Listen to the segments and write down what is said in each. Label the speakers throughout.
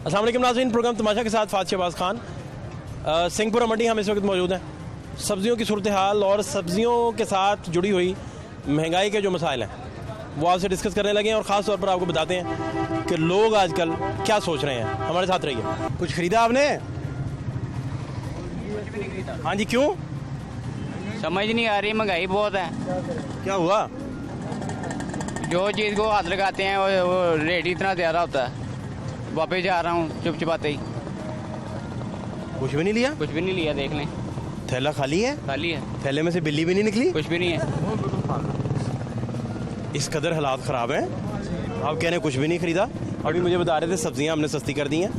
Speaker 1: अस्सलाम वालेकुम नाज़रीन, प्रोग्राम तमाशा के साथ फात शहबाज खान। सिंहपुरा मंडी हम इस वक्त मौजूद हैं। सब्ज़ियों की सूरत हाल और सब्ज़ियों के साथ जुड़ी हुई महंगाई के जो मसाइल हैं वो आपसे डिस्कस करने लगे हैं और ख़ास तौर पर आपको बताते हैं कि लोग आजकल क्या सोच रहे हैं। हमारे साथ रहिए। कुछ ख़रीदा आपने? हाँ जी, क्यों?
Speaker 2: समझ नहीं आ रही, महंगाई बहुत है।
Speaker 1: क्या हुआ?
Speaker 2: जो चीज़ को हाथ लगाते हैं वो रेट ही इतना ज़्यादा होता है। वापस जा रहा हूँ चुपचाते ही।
Speaker 1: कुछ भी नहीं लिया?
Speaker 2: कुछ भी नहीं लिया, देख लें।
Speaker 1: थैला खाली है?
Speaker 2: खाली है।
Speaker 1: थैले में से बिल्ली भी नहीं निकली?
Speaker 2: कुछ भी नहीं है।
Speaker 1: इस कदर हालात ख़राब हैं, आप कह रहे हैं कुछ भी नहीं ख़रीदा। अभी मुझे बता रहे थे सब्जियां हमने सस्ती कर दी हैं।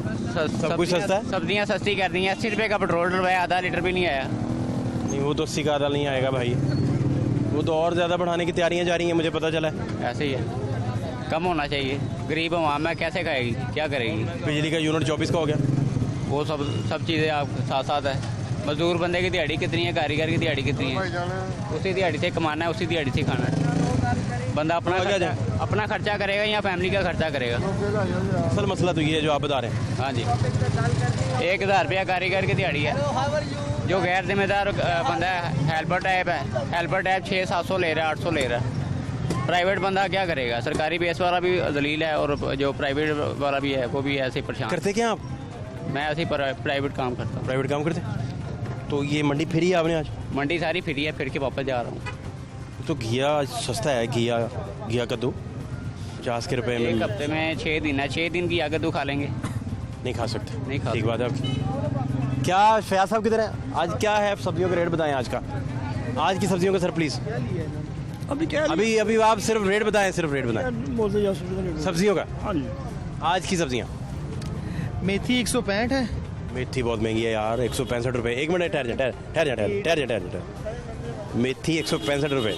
Speaker 1: सब कुछ सस्ता है।
Speaker 2: सब्जियां सस्ती कर दी हैं। 80 रुपये का पेट्रोल डलवाया, आधा लीटर भी नहीं आया।
Speaker 1: नहीं, वो तो 80 का आधा नहीं आएगा भाई, वो तो और ज़्यादा बढ़ाने की तैयारियां जा रही हैं, मुझे पता चला है।
Speaker 2: ऐसे ही है, कम होना चाहिए। गरीब अवाम है, कैसे खाएगी, क्या करेगी?
Speaker 1: बिजली का यूनिट 24 का हो गया।
Speaker 2: वो सब चीज़ें आप साथ साथ है। मजदूर बंदे की दिहाड़ी कितनी है, कारीगर की दिहाड़ी कितनी है? उसी दिहाड़ी से कमाना है, उसी दिहाड़ी से खाना है। बंदा अपना खर्चा करेगा या फैमिली का खर्चा करेगा?
Speaker 1: असल मसला तो ये है जो आप बता रहे हैं।
Speaker 2: हाँ जी, 1000 रुपया कारीगर की दिहाड़ी है। जो गैर जिम्मेदार बंदा है, हेल्पर टाइप है, हेल्पर टाइप 600-700 ले रहा है, 800 ले रहा है। प्राइवेट बंदा क्या करेगा? सरकारी बेस वाला भी जलील है और जो प्राइवेट वाला भी है वो भी ऐसे परेशान।
Speaker 1: करते क्या आप?
Speaker 2: मैं ऐसे ही प्राइवेट काम करता हूँ।
Speaker 1: प्राइवेट काम करते? तो ये मंडी फिरी है आपने आज?
Speaker 2: मंडी सारी फ्री है, फिर के वापस जा रहा हूँ।
Speaker 1: तो घिया सस्ता है, घिया कद्दू 50 के रुपए में।
Speaker 2: एक हफ्ते में 6 दिन है, 6 दिन की कद्दू खा लेंगे?
Speaker 1: नहीं खा सकते।
Speaker 2: नहीं खा
Speaker 1: ठीक बात है आपकी। क्या फयाज साहब किधर है? आज क्या है सब्जियों का रेट बताएं आज का, आज की सब्जियों का सर प्लीज़। अभी आप सिर्फ रेट बताएं, सिर्फ रेट बताएं सब्जियों का। आज की सब्जियाँ।
Speaker 3: मेथी 165 है।
Speaker 1: मेथी बहुत महंगी है यार, 165 रुपये। एक मिनट, ठहर जा। मेथी 165 रुपये,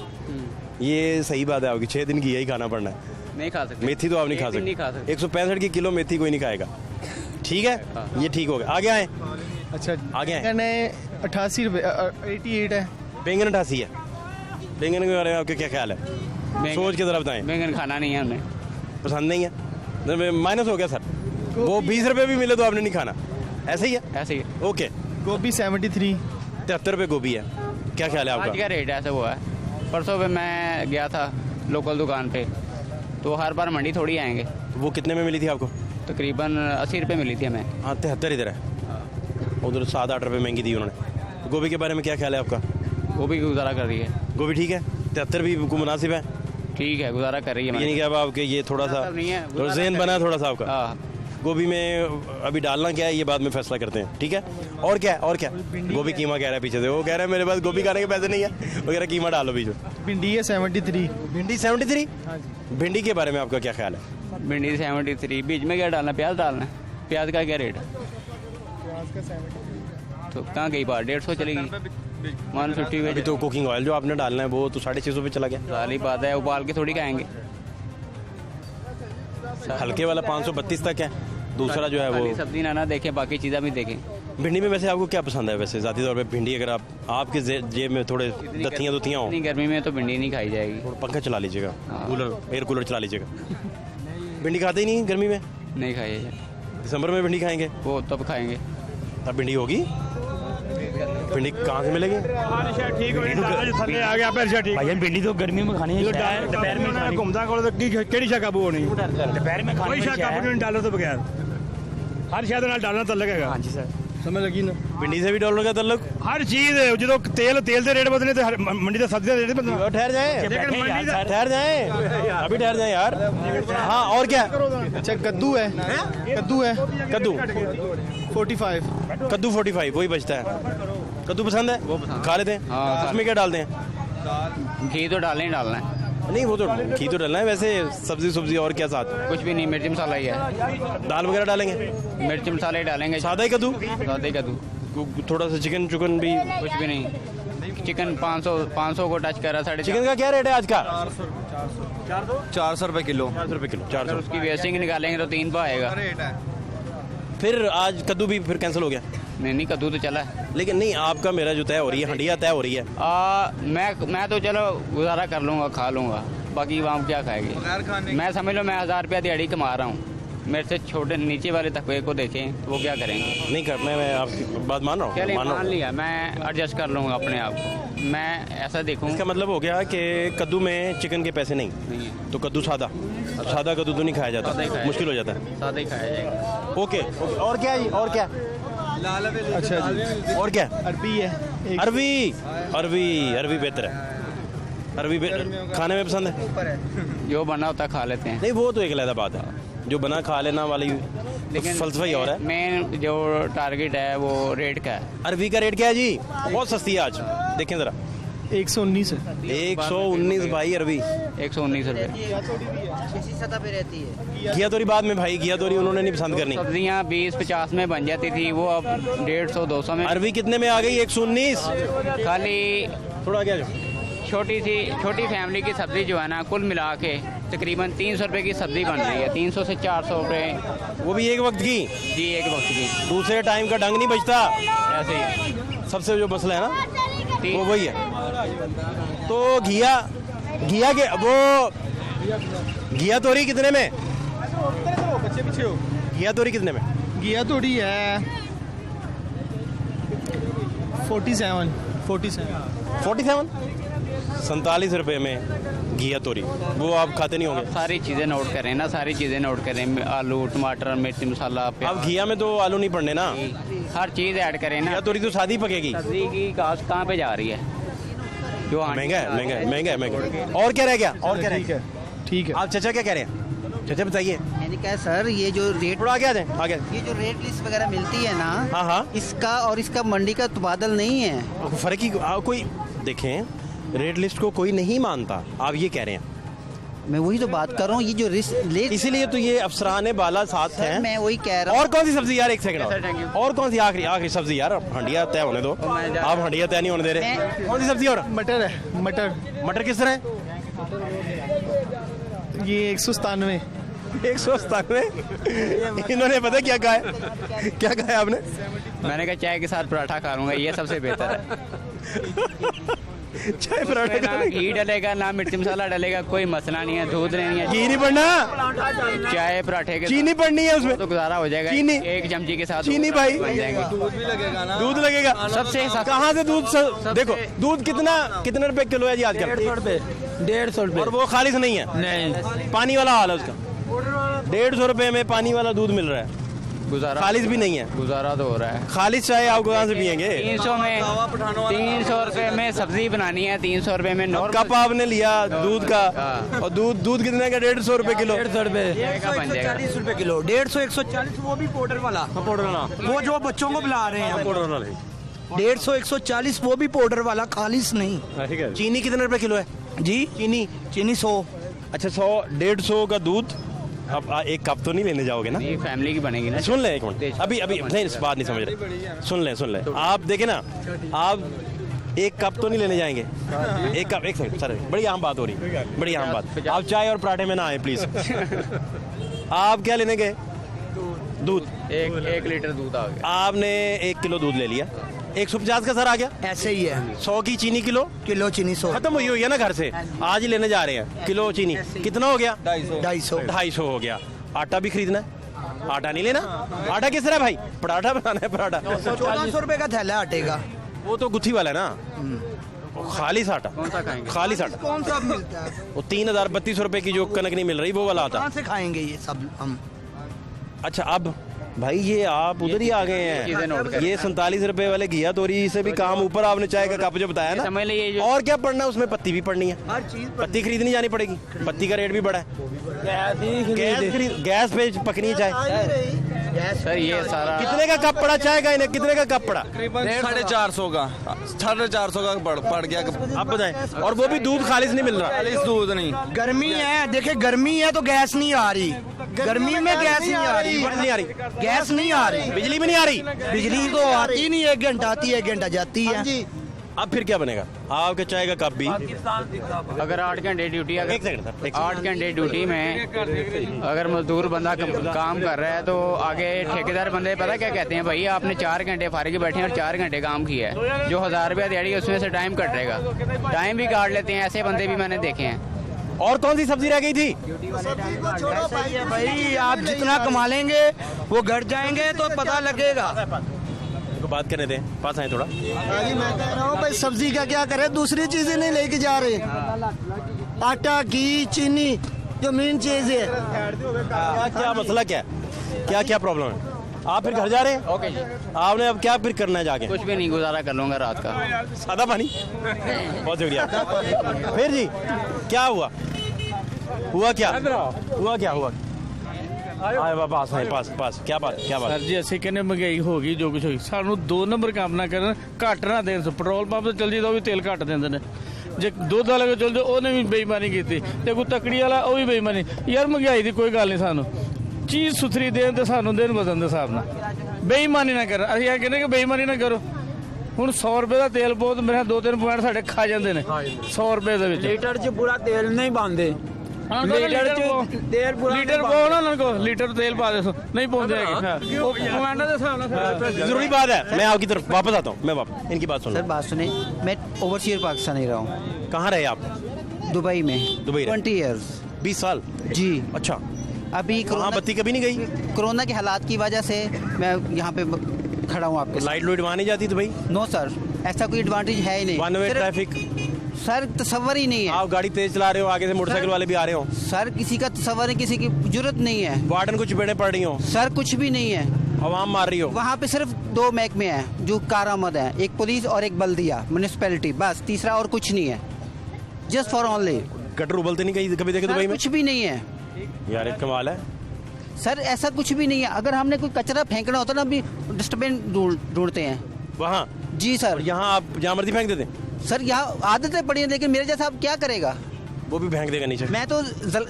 Speaker 1: ये सही बात है आपकी? 6 दिन की यही खाना पड़ना है?
Speaker 2: नहीं खा सकते
Speaker 1: मेथी तो आप नहीं खा सकते। 165 की किलो मेथी कोई नहीं खाएगा। ठीक है, ये ठीक हो गया। आगे आए।
Speaker 3: अच्छा,
Speaker 1: आगे आए।
Speaker 3: बैंगन 88 रुपये, 88 है।
Speaker 1: बैंगन 88 है। बैंगन के बारे में आपके क्या ख्याल है? सोच के जरा बताएं।
Speaker 2: बैंगन खाना नहीं है हमने,
Speaker 1: पसंद नहीं है, माइनस हो गया सर। वो 20 रुपये भी मिले तो आपने नहीं खाना, ऐसे ही है?
Speaker 2: ऐसे ही।
Speaker 1: ओके।
Speaker 3: गोभी 73,
Speaker 1: 73 रुपये गोभी है। क्या ख्याल है
Speaker 2: आज
Speaker 1: आपका?
Speaker 2: का रेट ऐसा हुआ है। परसों पे मैं गया था लोकल दुकान पे, तो हर बार मंडी थोड़ी आएंगे।
Speaker 1: वो कितने में मिली थी आपको?
Speaker 2: तकरीबन 80 रुपये मिली थी हमें।
Speaker 1: हाँ, 73 इधर है। उधर 7-8 रुपये महंगी दी उन्होंने। गोभी के बारे में क्या ख्याल है आपका?
Speaker 2: वो भी गुजारा कर रही है।
Speaker 1: गोभी ठीक है, 73 भी मुनासिब है।
Speaker 2: ठीक है, गुजारा कर रही है।
Speaker 1: ये नहीं क्या आपके ये थोड़ा सा ज़हन बना है थोड़ा सा आपका?
Speaker 2: हाँ।
Speaker 1: गोभी में अभी डालना क्या है ये बाद में फैसला करते हैं, ठीक है? और क्या? गोभी कीमा कह रहा है पीछे से, वो कह रहा है मेरे पास गोभी खाने के पैसे नहीं है, वो कह रहा है कीमा डालो बीच में।
Speaker 3: भिंडी है 73।
Speaker 1: भिंडी 73?
Speaker 3: हाँ जी।
Speaker 1: भिंडी के बारे में आपका क्या ख्याल है?
Speaker 2: भिंडी 73, बीच में क्या डालना? प्याज डालना है। प्याज का क्या रेट है?
Speaker 3: प्याज का 73।
Speaker 2: तो कहाँ गई बात? 150 चलेगी, 150 में।
Speaker 1: अभी तो कुकिंग ऑयल जो आपने डालना है वो तो 650 पे चला गया।
Speaker 2: सारी बात है, उबाल के थोड़ी खाएंगे।
Speaker 1: हल्के वाला 532 तक है, दूसरा जो है वो।
Speaker 2: सब्जी ना देखें, बाकी चीज़ें भी देखें।
Speaker 1: भिंडी में वैसे आपको क्या पसंद है वैसे ज़ाती तौर पे? भिंडी अगर आपके जेब में थोड़े दत्तियाँ हो,
Speaker 2: इतनी गर्मी में तो भिंडी नहीं खाई जाएगी।
Speaker 1: पंखा चला लीजिएगा, कूलर, एयर कूलर चला लीजिएगा। भिंडी खाते ही नहीं गर्मी में?
Speaker 2: नहीं खाई जाएगी।
Speaker 1: दिसंबर में भिंडी खाएंगे?
Speaker 2: वो तब खाएंगे।
Speaker 1: तब भिंडी होगी? भिंडी कहाँ से मिलेगी?
Speaker 4: भाई भिंडी तो गर्मी में खानी है, दोपहर में खानी।
Speaker 5: घूमता केड़ी शा काबू होनी,
Speaker 4: दोपहर में खानी
Speaker 5: कोई शा काबू नहीं डालो तो बगैर हर शायद नाल डालना तो लगेगा।
Speaker 4: हाँ जी सर,
Speaker 5: समझ लगी ना?
Speaker 1: भिंडी से भी डॉलर का तल्लुक?
Speaker 5: हर चीज जो तेल के रेट बदले तो मंडी का सब्जी का रेट बदलना।
Speaker 1: ठहर जाए,
Speaker 5: लेकिन मंडी का
Speaker 1: ठहर जाए, अभी ठहर जाए यार। हाँ, और क्या?
Speaker 3: अच्छा, कद्दू है।
Speaker 1: कद्दू
Speaker 3: 45।
Speaker 1: कद्दू 45 वही बचता है। कद्दू पसंद है? वो खा लेते हैं।
Speaker 2: हाँ,
Speaker 1: उसमें क्या डालते हैं?
Speaker 2: घी तो डालना ही डालना है।
Speaker 1: नहीं, वो तो घी तो डालना है। वैसे सब्जी और क्या साथ?
Speaker 2: कुछ भी नहीं, मिर्च मसाला ही है।
Speaker 1: दाल वगैरह डालेंगे?
Speaker 2: मिर्च मसाले डालेंगे।
Speaker 1: सादा ही कद्दू?
Speaker 2: सादे कद्दू।
Speaker 1: थोड़ा सा चिकन भी?
Speaker 2: कुछ भी नहीं। चिकन 500 को टच कर रहा है।
Speaker 1: चिकन का क्या रेट है आज का?
Speaker 3: 400 रुपये किलो।
Speaker 1: 400 रुपये किलो। 400।
Speaker 2: उसकी वेस्टिंग निकालेंगे तो 3 पा आएगा।
Speaker 1: फिर आज कद्दू भी फिर कैंसिल हो गया?
Speaker 2: नहीं, कद्दू तो चला है।
Speaker 1: लेकिन नहीं, आपका मेरा जो तय हो रही है, हंडिया तय हो रही है।
Speaker 2: मैं तो चलो गुजारा कर लूँगा, खा लूँगा, बाकी आवाम क्या खाएगी? मैं समझ लो मैं 1000 रुपया दिहाड़ी कमा रहा हूँ, मेरे से छोटे नीचे वाले तबके को देखें तो वो क्या करेंगे।
Speaker 1: नहीं कर, मैं आपकी बात मान रहा हूँ,
Speaker 2: चलिए
Speaker 1: मान रहा
Speaker 2: मान
Speaker 1: हूँ।
Speaker 2: लिया, मैं एडजस्ट कर लूँगा अपने आप को, मैं ऐसा देखूँ।
Speaker 1: इसका मतलब हो गया कि कद्दू में चिकन के पैसे नहीं,
Speaker 2: नहीं है,
Speaker 1: तो कद्दू सादा, सादा कद्दू तो नहीं खाया
Speaker 2: सादा ही
Speaker 1: जाता,
Speaker 2: खाया
Speaker 1: मुश्किल हो जाता है।
Speaker 2: सादा ही खाया जाएगा।
Speaker 1: ओके, और क्या है जी, और क्या,
Speaker 3: अच्छा जी,
Speaker 1: और क्या,
Speaker 3: अरबी है एक
Speaker 1: अरबी, अरबी, अरबी बेहतर है, अरबी खाने में पसंद है।
Speaker 2: जो बना होता खा लेते हैं।
Speaker 1: नहीं वो तो एक अलग बात है, जो बना खा लेना वाली
Speaker 2: लेकिन
Speaker 1: फलसफा ही और है।
Speaker 2: मेन जो टारगेट है वो रेट का है।
Speaker 1: अरबी का रेट क्या है जी? बहुत सस्ती है आज, देखें ज़रा,
Speaker 3: 119 है।
Speaker 1: 119 भाई अरबी।
Speaker 2: 119 रुपये।
Speaker 6: इसी सतह पे रहती है।
Speaker 1: घिया तोरी बाद में भाई, घिया तोरी उन्होंने नहीं पसंद करनी।
Speaker 2: सब्जियाँ 20-50 में बन जाती थी, वो अब 150-200 में।
Speaker 1: अरबी कितने में आ गई? 119।
Speaker 2: खाली
Speaker 1: थोड़ा क्या जो
Speaker 2: छोटी फैमिली की सब्ज़ी जो है ना, कुल मिला के तकरीबन 300 रुपये की सब्ज़ी बन रही है। 300 से 400 रुपये।
Speaker 1: वो भी एक वक्त की,
Speaker 2: जी एक वक्त की,
Speaker 1: दूसरे टाइम का ढंग नहीं बचता।
Speaker 2: ऐसे ही।
Speaker 1: सबसे जो मसला है ना वो वही है। तो घिया के वो घिया तोरी कितने में?
Speaker 3: बच्चे पीछे हो।
Speaker 1: घिया तोरी कितने में?
Speaker 3: घिया तोड़ी है 47।
Speaker 1: 47 रुपये में घिया तोरी, वो आप खाते नहीं होंगे।
Speaker 2: सारी चीज़ें नोट करें ना, सारी चीज़ें नोट करें, आलू, टमाटर, मिर्च मसाला,
Speaker 1: अब घिया में तो आलू नहीं पड़ने ना,
Speaker 2: हर चीज़ ऐड करें ना।
Speaker 1: घिया तोरी तो सादी पकेगी।
Speaker 2: सब्जी की कास्ट कहाँ पे जा रही है? जो
Speaker 1: महंगा है, महंगा है, महंगा है, महंगा है। और क्या रह गया? और क्या रह
Speaker 3: ठीक
Speaker 1: गया?
Speaker 3: है, ठीक है।
Speaker 1: आप चाचा क्या कह रहे हैं? चाचा बताइए,
Speaker 6: मैंने कहा सर ये जो रेट
Speaker 1: थोड़ा आगे आ जाए, आगे।
Speaker 6: ये जो रेट लिस्ट वगैरह मिलती है ना,
Speaker 1: हाँ हाँ,
Speaker 6: इसका और इसका मंडी का तबादल नहीं है।
Speaker 1: फर्क ही कोई, देखें रेट लिस्ट को कोई नहीं मानता, आप ये कह रहे हैं,
Speaker 6: मैं वही तो बात कर रहा हूँ। ये जो रेट,
Speaker 1: इसीलिए तो ये अफसराने बाला साथ हैं।
Speaker 6: मैं वही कह रहा हूँ।
Speaker 1: और कौन सी सब्जी यार, एक सेकंड
Speaker 2: सर, thank you।
Speaker 1: और कौन सी आखिरी सब्जी यार? हंडिया तय होने दो, आप हंडिया तय नहीं होने दे रहे। कौन सी सब्जी? और
Speaker 3: मटर है, मटर
Speaker 1: किस तरह है?
Speaker 3: ये 197।
Speaker 1: 197। इन्होंने पता क्या कहा है? क्या कहा है आपने?
Speaker 2: मैंने कहा चाय के साथ पराठा खा लूँगा, ये सबसे बेहतर है।
Speaker 1: चाय पराठा
Speaker 2: ना
Speaker 1: खाने का?
Speaker 2: घी डलेगा ना मिर्च मसाला डलेगा, कोई मसला नहीं है। दूध नहीं है,
Speaker 1: घी नहीं पड़ना,
Speaker 2: चाय पराठे के
Speaker 1: चीनी पड़नी है उसमें,
Speaker 2: तो गुजारा हो जाएगा।
Speaker 1: चीनी।
Speaker 2: एक चमची के साथ
Speaker 1: चीनी भाई।
Speaker 2: बन जाएंगे।
Speaker 1: दूध लगेगा
Speaker 2: सबसे सस्ता।
Speaker 1: कहाँ से दूध देखो दूध कितने रुपए किलो है जी आजकल?
Speaker 4: 150 रुपये।
Speaker 1: और वो खालिश नहीं है,
Speaker 4: नहीं,
Speaker 1: पानी वाला हाल है उसका। 150 रुपए में पानी वाला दूध मिल रहा है,
Speaker 2: गुजारा
Speaker 1: खालिश भी नहीं है।
Speaker 2: गुजारा तो हो रहा है।
Speaker 1: खालिश चाय आप कहाँ से पियेंगे?
Speaker 2: 300 रुपये में सब्जी बनानी है, 300 रुपये में नॉर्मल
Speaker 1: कप आपने लिया दूध का, और दूध कितने का? 150 रुपए किलो।
Speaker 4: 150 रुपये।
Speaker 2: का बन जाएगा।
Speaker 7: 140 रुपए किलो, 150 140, वो भी पाउडर वाला,
Speaker 1: पाउडर वाला,
Speaker 7: वो जो बच्चों को पिला रहे हैं।
Speaker 1: पाउडर वाला
Speaker 7: 150 140, वो भी पाउडर वाला, खालिश नहीं।
Speaker 1: ठीक है। चीनी कितने रुपए किलो है
Speaker 7: जी चीनी 100।
Speaker 1: अच्छा 100-150 का दूध। अब एक कप तो नहीं लेने जाओगे ना?
Speaker 2: ये फैमिली की बनेगी ना।
Speaker 1: सुन ले एक मिनट, अभी नहीं, इस बात नहीं समझ रहे। सुन ले आप देखे ना, आप एक कप तो नहीं लेने जाएंगे? एक कप, एक सेकंड सर, बड़ी अहम बात हो रही, बड़ी अहम बात। आप चाय और पराठे में ना आए प्लीज। आप क्या लेने गए? दूध।
Speaker 2: एक लीटर दूध आ गया।
Speaker 1: आपने 1 किलो दूध ले लिया, 150 का सर आ गया।
Speaker 7: ऐसे ही है,
Speaker 1: 100 की चीनी किलो
Speaker 7: चीनी 100।
Speaker 1: खत्म हुई है ना घर से, आज ही लेने जा रहे हैं किलो चीनी। कितना हो गया?
Speaker 7: 250
Speaker 1: हो गया। आटा भी खरीदना है, आटा नहीं लेना। आटा किस तरह भाई? पराठा बनाना है, पराठा।
Speaker 7: 1400 रुपए का थैला आटे का।
Speaker 1: वो तो गुत्थी वाला है ना, वो खालिश आटा।
Speaker 2: कौन सा खाएंगे?
Speaker 1: खालिश आटा।
Speaker 7: कौन सा मिलता है?
Speaker 1: वो 3032 रुपए की जो कनक नहीं मिल रही, वो वाला आता।
Speaker 7: कहाँ से खाएंगे ये सब हम?
Speaker 1: अच्छा अब भाई ये आप उधर ही आ गए
Speaker 2: चीजें नोट
Speaker 1: हैं।
Speaker 2: करें।
Speaker 1: ये 47 रुपए वाले घिया तोरी से भी काम ऊपर, आपने चाय का कप जो बताया ना,
Speaker 2: समझ लीजिए जो
Speaker 1: और क्या पड़ना है उसमें? पत्ती भी पड़नी है,
Speaker 7: हर चीज
Speaker 1: पत्ती खरीदनी जानी पड़ेगी, पत्ती का रेट भी बढ़ा है। गैस पे पकनी है चाय।
Speaker 2: सर ये सारा
Speaker 1: कितने का कप पड़ा चाय का? इन्हें कितने का कप पड़ा?
Speaker 3: 450 का, 450 का पड़ गया।
Speaker 1: आप बताएं। और वो भी दूध खालिश नहीं मिल रहा।
Speaker 3: खालिश दूध नहीं।
Speaker 7: गर्मी है, देखिए गर्मी है तो गैस नहीं आ रही। गर्मी में गैस नहीं आ रही,
Speaker 1: नहीं आ रही,
Speaker 7: गैस नहीं आ रही।
Speaker 1: बिजली भी नहीं आ रही।
Speaker 7: बिजली तो आती नहीं, 1 घंटा आती है, 1 घंटा जाती है।
Speaker 1: अब फिर क्या बनेगा? आपके चाय का कप भी।
Speaker 2: अगर 8 घंटे ड्यूटी, अगर
Speaker 1: एक सेकंड सर,
Speaker 2: 8 घंटे ड्यूटी में अगर मजदूर बंदा काम कर रहा है, तो आगे ठेकेदार बंदे पता क्या कहते हैं, भाई आपने 4 घंटे फारिग बैठे हैं और 4 घंटे काम किया है, जो 1000 रुपया दिहाड़ी है उसमें से टाइम कट रहेगा। टाइम भी काट लेते हैं, ऐसे बंदे भी मैंने देखे हैं।
Speaker 1: और कौन सी सब्जी रह गई थी?
Speaker 7: ऐसा ही है भाई, आप जितना कमा लेंगे वो घट जाएंगे तो पता लगेगा।
Speaker 1: इनको बात करने दें, पास आए थोड़ा।
Speaker 8: जी मैं कह रहा हूँ भाई सब्जी का क्या करें, दूसरी चीजें नहीं लेके जा रहे, आटा घी चीनी जो मेन चीज है।
Speaker 1: क्या मसला क्या है, क्या क्या प्रॉब्लम है? आप फिर घर जा रहे हैं?
Speaker 2: ओके जी,
Speaker 1: आपने अब क्या फिर करना है जाके?
Speaker 2: कुछ भी नहीं, गुजारा कर लूँगा रात का।
Speaker 1: सादा पानी। बहुत शुक्रिया। फिर जी क्या हुआ? हुआ क्या हुआ? आए पास आए पास क्या बात
Speaker 4: सर जी ਅਸੀਂ ਕਹਿੰਦੇ ਮਹਿੰਗਾਈ ਹੋ ਗਈ ਜੋ ਕੁਝ ਹੋਈ, ਸਾਨੂੰ 2 ਨੰਬਰ ਕੰਮ ਨਾ ਕਰਨ, ਘੱਟ ਨਾ ਦੇਣ। ਪੈਟਰੋਲ ਪੰਪ ਤੇ ਚੱਲ ਜੀ ਤਾਂ ਉਹ ਵੀ ਤੇਲ ਘੱਟ ਦਿੰਦੇ ਨੇ, ਜੇ ਦੁੱਧ ਵਾਲੇ ਕੋਲ ਚੱਲ ਜਾਓ ਉਹਨੇ ਵੀ ਬੇਈਮਾਨੀ ਕੀਤੀ, ਤੇ ਕੋਈ ਤਕੜੀ ਵਾਲਾ ਉਹ ਵੀ ਬੇਈਮਾਨੀ। ਯਾਰ ਮਹਿੰਗਾਈ ਦੀ ਕੋਈ ਗੱਲ ਨਹੀਂ, ਸਾਨੂੰ ਚੀਜ਼ ਸੁਥਰੀ ਦੇਣ ਤੇ ਸਾਨੂੰ ਦੇਣ ਬਦਲਣ ਦੇ ਹਿਸਾਬ ਨਾਲ, ਬੇਈਮਾਨੀ ਨਾ ਕਰਨ। ਅਸੀਂ ਇਹ ਕਹਿੰਦੇ ਕਿ ਬੇਈਮਾਨੀ ਨਾ ਕਰੋ। ਹੁਣ 100 ਰੁਪਏ ਦਾ ਤੇਲ ਬਹੁਤ ਮੇਰੇ 2-3 ਪੁਆਇੰਟ ਸਾਡੇ ਖਾ ਜਾਂਦੇ ਨੇ 100 ਰੁਪਏ ਦੇ ਵਿੱਚ।
Speaker 7: ਲੀਟਰ 'ਚ ਪੂਰਾ ਤੇਲ ਨਹੀਂ ਪਾਉਂਦੇ,
Speaker 4: ਲੀਟਰ ਪਾਓ ਨਾ ਉਹਨਾਂ को, लीटर तेल पा दे, नहीं पहुंचते हैं वो कमांडर के हिसाब ਨਾਲ।
Speaker 1: जरूरी बात है। मैं आपकी तरफ वापस आता हूँ, मैं वापस इनकी बात सुन
Speaker 6: सर
Speaker 1: लो।
Speaker 6: बात सुने, मैं ओवरसीयर पाकिस्तानी रहा हूँ,
Speaker 1: कहाँ रहे आप?
Speaker 6: दुबई में।
Speaker 1: दुबई रहे?
Speaker 6: 20 ईयर्स
Speaker 1: 20 साल?
Speaker 6: जी।
Speaker 1: अच्छा,
Speaker 6: अभी
Speaker 1: वहाँ बत्ती कभी नहीं गई?
Speaker 6: कोरोना के हालात की वजह से मैं यहाँ पे खड़ा हूँ आपके साथ।
Speaker 1: लाइट लूट वहाँ नहीं जाती तो भाई?
Speaker 6: नो सर, ऐसा कोई एडवांटेज है ही नहीं।
Speaker 1: वन वे
Speaker 6: सिर्फ-
Speaker 1: ट्रैफिक,
Speaker 6: सर तस्वर ही नहीं है।
Speaker 1: आप गाड़ी तेज चला रहे हो, आगे से मोटरसाइकिल वाले भी आ रहे हो,
Speaker 6: सर किसी का तस्वर है, किसी की जरूरत नहीं है।
Speaker 1: वार्डन को चपेड़े पड़ रही हो,
Speaker 6: सर कुछ भी नहीं है।
Speaker 1: आवाम मार रही हो।
Speaker 6: वहाँ पे सिर्फ 2 महकमे हैं जो कारआमद हैं, एक पुलिस और एक बल्दिया म्यूनिसिपैलिटी, बस, तीसरा और कुछ नहीं है। Just for only.
Speaker 1: गटर उबलते नहीं कहीं कभी देखे दुबई में?
Speaker 6: कुछ भी नहीं है
Speaker 1: यार एक कमाल है।
Speaker 6: सर, ऐसा कुछ भी नहीं है। अगर हमने कोई कचरा फेंकना होता ना, अभी डस्टबिन ढूंढते हैं।
Speaker 1: वहाँ
Speaker 6: जी सर।
Speaker 1: और यहाँ आप जहाँ मर्जी फेंक देते?
Speaker 6: सर यहाँ आदतें पड़ी हैं, लेकिन मेरे जैसा अब क्या करेगा?
Speaker 1: वो भी फेंक देगा नीचे।
Speaker 6: मैं तो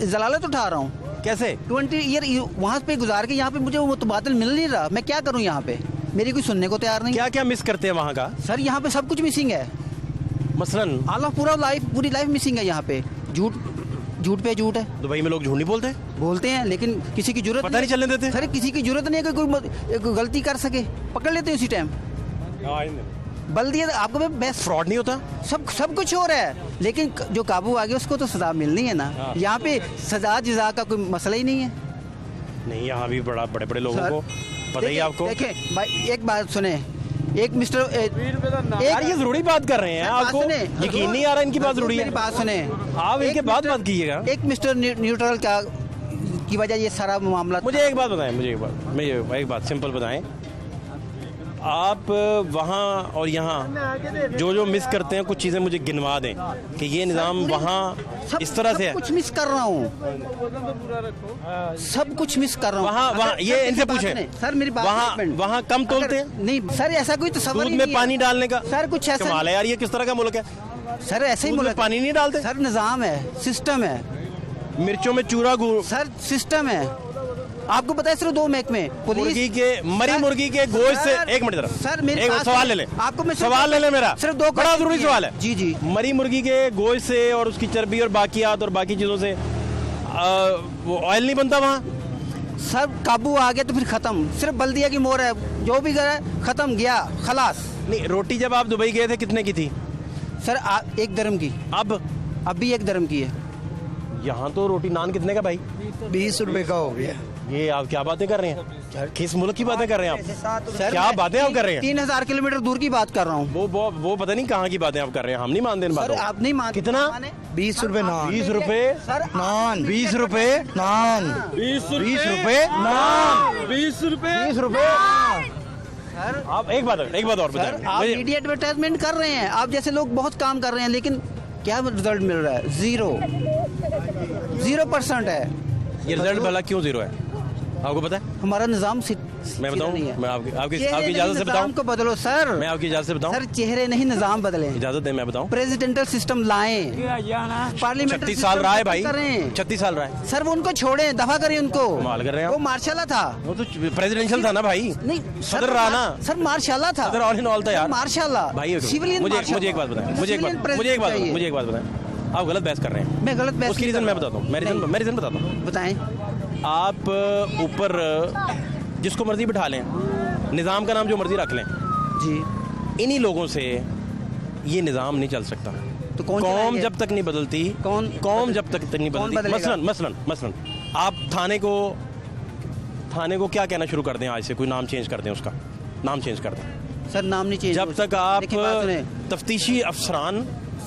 Speaker 6: जलालत उठा रहा हूँ।
Speaker 1: कैसे?
Speaker 6: 20 ईयर वहाँ पे गुजार के यहाँ पे मुझे वो मुतबादल मिल नहीं रहा। मैं क्या करूँ यहाँ पे? मेरी कोई सुनने को तैयार नहीं।
Speaker 1: क्या क्या मिस करते हैं वहाँ का?
Speaker 6: सर यहाँ पे सब कुछ मिसिंग है।
Speaker 1: मसलन
Speaker 6: ऑल ऑफ पूरी लाइफ मिसिंग है यहाँ पे। झूठ पे झूठ है।
Speaker 1: दुबई में लोग झूठ नहीं बोलते?
Speaker 6: बोलते हैं, लेकिन किसी की जरूरत
Speaker 1: पता नहीं चलने देते?
Speaker 6: सर किसी की जरूरत नहीं है कि कोई गलती कर सके, पकड़ लेते हैं उसी टाइम। बल्दिया आपको बेस्ट
Speaker 1: फ्रॉड नहीं होता?
Speaker 6: सब कुछ हो रहा है, लेकिन जो काबू आ गया उसको तो सजा मिलनी है ना। यहाँ पे सजा जिजा का कोई मसला ही नहीं है।
Speaker 1: नहीं, यहाँ भी बड़े बड़े लोगों
Speaker 6: सर,
Speaker 1: को पता ही है आपको।
Speaker 6: देखें भाई, एक बात सुने, एक मिस्टर
Speaker 1: यार ये जरूरी बात कर रहे हैं, आपको यकीन नहीं आ रहा इनकी बात जरूरी है?
Speaker 6: मेरी बात सुने,
Speaker 1: आप इनके बाद बात कीजिएगा।
Speaker 6: एक मिस्टर न्यूट्रल का की वजह ये सारा मामला।
Speaker 1: मुझे एक बात बताएं, मुझे एक बात सिंपल बताएं। आप वहाँ और यहाँ जो मिस करते हैं, कुछ चीज़ें मुझे गिनवा दें कि ये निज़ाम वहाँ इस तरह से है।
Speaker 6: कुछ मिस कर रहा हूँ, सब कुछ मिस कर रहा हूँ।
Speaker 1: वहाँ ये इनसे पूछें
Speaker 6: सर, मेरी बात
Speaker 1: वहाँ कम तोलते हैं?
Speaker 6: नहीं सर, ऐसा कोई तस्वीर
Speaker 1: दूध में पानी डालने का
Speaker 6: सर कुछ ऐसा
Speaker 1: कमाल है यार। ये किस तरह का मुल्क है?
Speaker 6: सर ऐसे ही
Speaker 1: दूध में पानी नहीं डालते?
Speaker 6: सर निज़ाम है, सिस्टम है।
Speaker 1: मिर्चों में चूरा
Speaker 6: सर सिस्टम है। आपको पता है सिर्फ 2 महकमे, पुलिस।
Speaker 1: मुर्गी के गोश्त से, एक मिनट
Speaker 6: सर मेरे
Speaker 1: एक सवाल ले ले,
Speaker 6: आपको मैं
Speaker 1: सवाल ले ले मेरा,
Speaker 6: सिर्फ 2
Speaker 1: बड़ा जरूरी सवाल है।
Speaker 6: जी जी।
Speaker 1: मरी मुर्गी के गोश्त से और उसकी चर्बी और बाकियात और बाकी चीजों से वो ऑयल नहीं बनता वहाँ?
Speaker 6: सर काबू आ गया तो फिर खत्म। सिर्फ बल्दिया की मोहर है, जो भी गया खत्म, गया खलास।
Speaker 1: नहीं, रोटी जब आप दुबई गए थे कितने की थी?
Speaker 6: सर 1 दरम की।
Speaker 1: अब
Speaker 6: भी 1 दरम की है।
Speaker 1: यहाँ तो रोटी नान कितने का भाई?
Speaker 7: 20 रुपए का हो गया।
Speaker 1: ये आप क्या बातें कर रहे हैं? किस मुल्क की बातें कर रहे हैं आप?
Speaker 6: सर
Speaker 1: क्या बातें आप कर रहे हैं?
Speaker 6: 3000 किलोमीटर दूर की बात कर रहा हूँ।
Speaker 1: वो पता नहीं कहाँ की बातें आप कर रहे हैं। हम नहीं मानते इन बातों को।
Speaker 6: आप नहीं मानते?
Speaker 1: कितना?
Speaker 7: 20 रुपए नान।
Speaker 1: 20 रुपए
Speaker 6: सर
Speaker 7: नान।
Speaker 1: 20 रुपए
Speaker 7: नान।
Speaker 1: 20 रुपए नान।
Speaker 7: 20 रुपए।
Speaker 1: 20 रुपए। आप एक बात और बताएं।
Speaker 6: आप मीडिया एडवर्टाइजमेंट कर रहे हैं, आप जैसे लोग बहुत काम कर रहे हैं, लेकिन क्या रिजल्ट मिल रहा है? 0% है।
Speaker 1: ये रिजल्ट भला क्यों 0 है आपको पता है?
Speaker 6: हमारा निजाम
Speaker 1: मैं बताऊं? मैं आपकी इजाजत से बताऊं?
Speaker 6: निजाम को बदलो सर।
Speaker 1: मैं आपकी इजाजत से बताऊं?
Speaker 6: सर चेहरे नहीं निजाम बदले।
Speaker 1: इजाजत दें, मैं बताऊं?
Speaker 6: प्रेसिडेंटल सिस्टम लाएं, पार्लियामेंट
Speaker 1: 36 साल रहा है भाई, 36 साल रहा है।
Speaker 6: सर वो उनको छोड़ें, दफा करें उनको।
Speaker 1: कमाल कर रहे हैं
Speaker 6: वो मार्शाल्लाह था।
Speaker 1: वो तो प्रेसिडेंशियल था ना भाई।
Speaker 6: नहीं
Speaker 1: सदर रहा ना।
Speaker 6: सर मार्शाल्लाह था।
Speaker 1: सदर ऑल इन ऑल था यार।
Speaker 6: मार्शाल्लाह
Speaker 1: भाई
Speaker 6: सिविलियन।
Speaker 1: मुझे एक बात बताएं। मुझे एक बात बताएं। आप गलत बहस कर रहे हैं।
Speaker 6: मैं गलत बहस
Speaker 1: उसकी रीजन मैं बताता हूँ। मैं रीजन बताता हूँ।
Speaker 6: बताएं।
Speaker 1: आप ऊपर जिसको मर्जी बिठा लें, निज़ाम का नाम जो मर्जी रख लें,
Speaker 6: जी
Speaker 1: इन्हीं लोगों से ये निज़ाम नहीं चल सकता।
Speaker 6: तो कौन
Speaker 1: कौम
Speaker 6: चलाएंगे?
Speaker 1: जब तक नहीं बदलती, कौम जब तक नहीं
Speaker 6: कौन
Speaker 1: बदलती,
Speaker 6: बदलेगा?
Speaker 1: मसलन आप थाने को क्या कहना शुरू कर दें, आज से कोई नाम चेंज कर दें, उसका नाम चेंज कर दें।
Speaker 6: सर नाम नहीं चेंज
Speaker 1: जब तक आप तफ्तीशी अफसरान,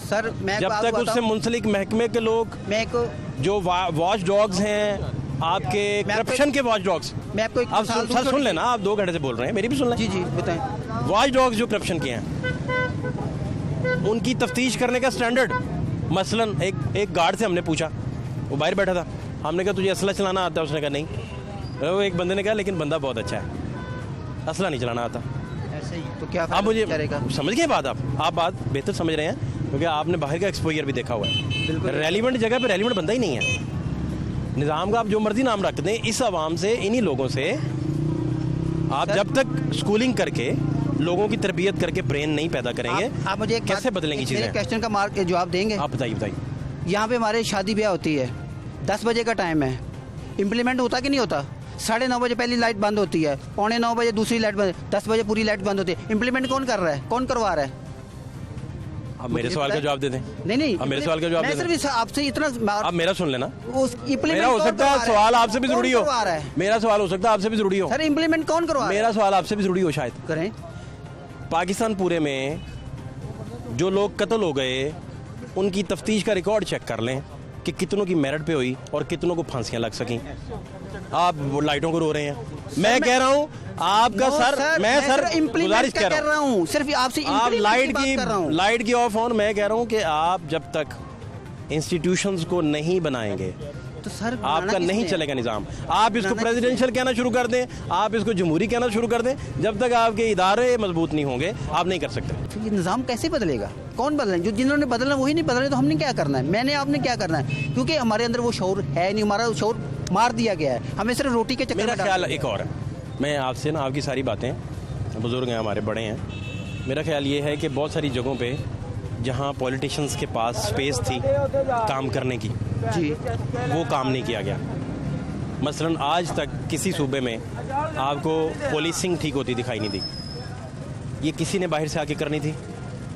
Speaker 6: सर मैं
Speaker 1: जब तक उससे मुंसलिक महकमे के लोग,
Speaker 6: मैं को
Speaker 1: जो वॉच डॉग्स हैं, आपके करप्शन के वॉच डॉग्स,
Speaker 6: मैं आपको एक
Speaker 1: आप
Speaker 6: मिसाल दूं,
Speaker 1: सर सुन लेना, आप 2 घंटे से बोल रहे हैं, मेरी भी सुन लें।
Speaker 6: जी जी बताएं।
Speaker 1: वॉच डॉग्स जो करप्शन के हैं, उनकी तफ्तीश करने का स्टैंडर्ड, मसलन एक गार्ड से हमने पूछा, वो बाहर बैठा था, हमने कहा तुझे असला चलाना आता है? उसने कहा नहीं। वो एक बंदे ने कहा लेकिन बंदा बहुत अच्छा है, असला नहीं चलाना आता।
Speaker 6: ऐसे ही तो क्या
Speaker 1: आप मुझे
Speaker 6: करेगा?
Speaker 1: समझ गए बात, आप बात बेहतर समझ रहे हैं, क्योंकि आपने बाहर का एक्सपोजर भी देखा हुआ है। रेलिवेंट जगह पे रेलिवेंट बंदा ही नहीं है। निज़ाम का आप जो मर्जी नाम रख दें, इस आवाम से, इन्हीं लोगों से आप जब तक स्कूलिंग करके, लोगों की तरबियत करके ब्रेन नहीं पैदा करेंगे,
Speaker 6: आप मुझे एक
Speaker 1: कैसे बदलेंगी चीज़ें?
Speaker 6: क्वेश्चन का मार्क जवाब देंगे?
Speaker 1: आप बताइए।
Speaker 6: यहाँ पे हमारे शादी ब्याह होती है, 10 बजे का टाइम है, इम्प्लीमेंट होता कि नहीं होता? 9:30 बजे पहली लाइट बंद होती है, 8:45 बजे दूसरी लाइट बंद, 10 बजे पूरी लाइट बंद होती है। इम्प्लीमेंट कौन कर रहा है, कौन करवा रहा है?
Speaker 1: अब मेरे सवाल का जवाब दे दें।
Speaker 6: नहीं
Speaker 1: अब मेरे सवाल का जवाब
Speaker 6: मैं
Speaker 1: दे दें।
Speaker 6: सिर्फ आपसे इतना
Speaker 1: अब मेरा सुन लेना।
Speaker 6: इम्प्लीमेंट
Speaker 1: मेरा हो सकता है सवाल आपसे भी जरूरी हो,
Speaker 6: करवा रहा है?
Speaker 1: मेरा सवाल हो सकता है आपसे भी जरूरी हो,
Speaker 6: सर इम्प्लीमेंट कौन करवा रहा है?
Speaker 1: मेरा सवाल आपसे भी जरूरी हो शायद।
Speaker 6: करें।
Speaker 1: पाकिस्तान पूरे में जो लोग कत्ल हो गए, उनकी तफ्तीश का रिकॉर्ड चेक कर लें कि कितनों की मेरिट पे हुई और कितनों को फांसियां लग सकी। आप वो लाइटों को रो रहे हैं, मैं कह रहा हूँ आपका मैं गुजारिश कर रहा हूँ,
Speaker 6: सिर्फ आपसे
Speaker 1: आप लाइट की ऑफ ऑन, मैं कह रहा हूँ कि आप जब तक इंस्टीट्यूशंस को नहीं बनाएंगे
Speaker 6: तो सर
Speaker 1: आपका नहीं चलेगा निज़ाम। आप इसको प्रेसिडेंशियल कहना शुरू कर दें, आप इसको जमहूरी कहना शुरू कर दें, जब तक आपके इदारे मजबूत नहीं होंगे आप नहीं कर सकते।
Speaker 6: तो ये निज़ाम कैसे बदलेगा? कौन बदलें? जो जिन्होंने बदलना वही नहीं बदले तो हमने क्या करना है? मैंने आपने क्या करना है? क्योंकि हमारे अंदर वो शौर है नहीं, हमारा शौर मार दिया गया है, हमें सिर्फ रोटी के चक्कर
Speaker 1: मेरा
Speaker 6: में
Speaker 1: ख्याल एक और है, मैं आपसे ना, आपकी सारी बातें, बुजुर्ग हैं हमारे, बड़े हैं, मेरा ख्याल ये है कि बहुत सारी जगहों पे जहाँ पॉलिटिशियंस के पास स्पेस थी काम करने की,
Speaker 6: जी,
Speaker 1: वो काम नहीं किया गया। मसलन आज तक किसी सूबे में आपको पुलिसिंग ठीक होती दिखाई नहीं दी। ये किसी ने बाहर से आके करनी थी,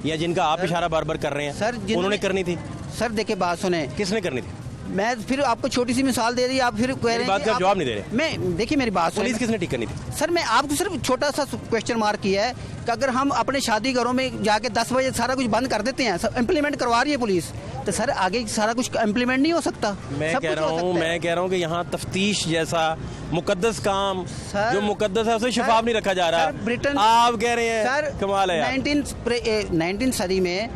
Speaker 1: या जिनका आप इशारा बार बार कर रहे हैं
Speaker 6: सर,
Speaker 1: उन्होंने करनी थी?
Speaker 6: सर देखिए बात सुने,
Speaker 1: किसने करनी थी?
Speaker 6: मैं फिर आपको छोटी सी मिसाल दे दी, आप फिर कह रहे हैं
Speaker 1: बात का जवाब नहीं दे रहे।
Speaker 6: मैं देखिए मेरी बात सुनिए,
Speaker 1: पुलिस किसने ठीक करनी थी?
Speaker 6: सर मैं आपको सिर्फ छोटा सा क्वेश्चन मार्क किया है कि अगर हम अपने शादी घरों में जाके 10 बजे सारा कुछ बंद कर देते हैं, सब इम्प्लीमेंट करवा रही है पुलिस, तो सर आगे सारा कुछ इम्प्लीमेंट नहीं हो सकता।
Speaker 1: मैं कह रहा हूँ कि यहाँ तफ्तीश जैसा मुकद्दस काम जो मुकद्दस है उसे शफाफ नहीं रखा जा रहा।
Speaker 6: ब्रिटेन,
Speaker 1: आप कह रहे हैं
Speaker 6: सर
Speaker 1: कमाल है यार।
Speaker 6: 19 सदी में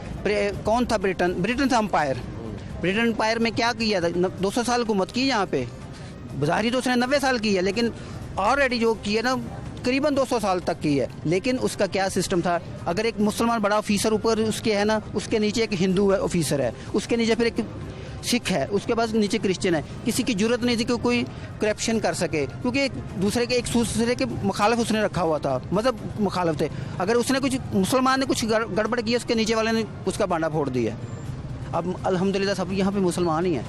Speaker 6: कौन था? ब्रिटेन था अम्पायर। ब्रिटेन एम्पायर में क्या किया था? 200 साल हुकूमत की यहाँ पे, बाहरी तो उसने 90 साल की है, लेकिन ऑलरेडी जो की है ना करीबन 200 साल तक की है। लेकिन उसका क्या सिस्टम था? अगर एक मुसलमान बड़ा ऑफिसर ऊपर उसके है ना, उसके नीचे एक हिंदू है ऑफिसर है, उसके नीचे फिर एक सिख है, उसके बाद नीचे क्रिश्चियन है, किसी की जरूरत नहीं थी कि कोई करप्शन कर सके, क्योंकि एक दूसरे के मुखालिफ उसने रखा हुआ था, मतलब मुखालिफ थे। अगर उसने कुछ, मुसलमान ने कुछ गड़बड़ की, उसके नीचे वाले ने उसका बांडा फोड़ दिया। अब अल्हम्दुलिल्लाह सब यहाँ पे मुसलमान ही हैं,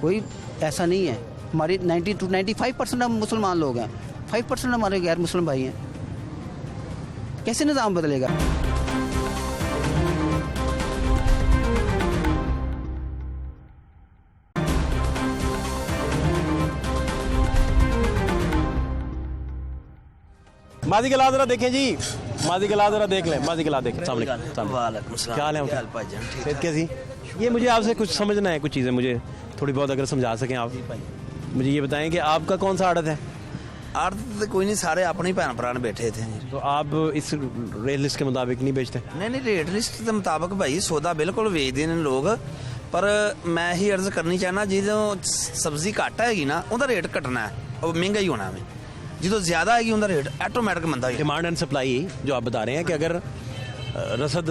Speaker 6: कोई ऐसा नहीं है। हमारी 90 to 95% हम मुसलमान लोग हैं, 5% हमारे गैर मुस्लिम भाई हैं। कैसे निज़ाम बदलेगा?
Speaker 1: माजी के लाद जरा देखें जी, माजी के लाद जरा देख लें, माजी के लाद देखें सामने। क्या हाल है? कैसी? ये मुझे आपसे कुछ समझना है, कुछ चीज़ें मुझे थोड़ी बहुत अगर समझा सकें आप। मुझे ये बताएं कि आपका कौन सा आड़त है?
Speaker 7: आड़त कोई नहीं, सारे अपने ही भैन भरा बैठे थे।
Speaker 1: तो आप इस रेट लिस्ट के मुताबिक नहीं बेचते?
Speaker 7: नहीं, रेट लिस्ट के मुताबिक भाई सौदा बिल्कुल बेचते हैं लोग, पर मैं ही अर्ज करनी चाहना, जो सब्जी घट हैगी ना उनका रेट घटना है, और महंगा ही होना है। जो ज्यादा हैगी उनका रेट ऑटोमैटिक मंदा है।
Speaker 1: डिमांड एंड सप्लाई जो आप बता रहे हैं कि अगर रसद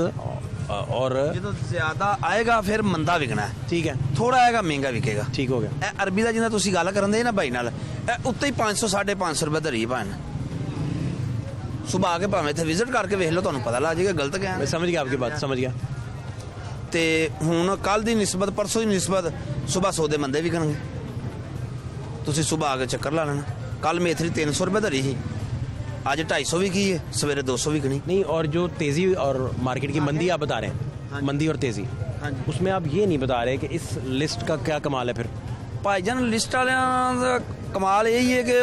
Speaker 1: और
Speaker 7: जो ज्यादा आएगा फिर मंदा विकना है,
Speaker 1: ठीक है,
Speaker 7: थोड़ा आएगा महंगा विकेगा।
Speaker 1: ठीक हो गया।
Speaker 7: अरबी का जिन्ना तुसी गल करन दे ना भाई नाल, उत्ते ही 500 550 रुपए धरी भान। सुबह आके भावें इत्थे विजिट करके वेख लो, तुहानू पता लग जाएगा गलत क्या है।
Speaker 1: मैं समझ गया आपकी बात, समझ गया।
Speaker 7: ते हुण कल दी निस्बत परसों की निस्बत सुबह सौदे मंदे विकणगे, तुसी सुबह आके चक्कर ला लेना। कल मेथरी 300 रुपए धरी थी, आज 250 भी की है, सवेरे 200 भी कनी।
Speaker 1: नहीं, और जो तेजी और मार्केट की मंदी आप बता रहे हैं, मंदी और तेजी,
Speaker 7: हाँ जी।
Speaker 1: उसमें आप ये नहीं बता रहे कि इस लिस्ट का क्या कमाल है फिर।
Speaker 7: ਭਾਈਜਾਨ ਲਿਸਟ ਵਾਲਿਆਂ ਦਾ ਕਮਾਲ ਇਹ ਹੀ ਹੈ ਕਿ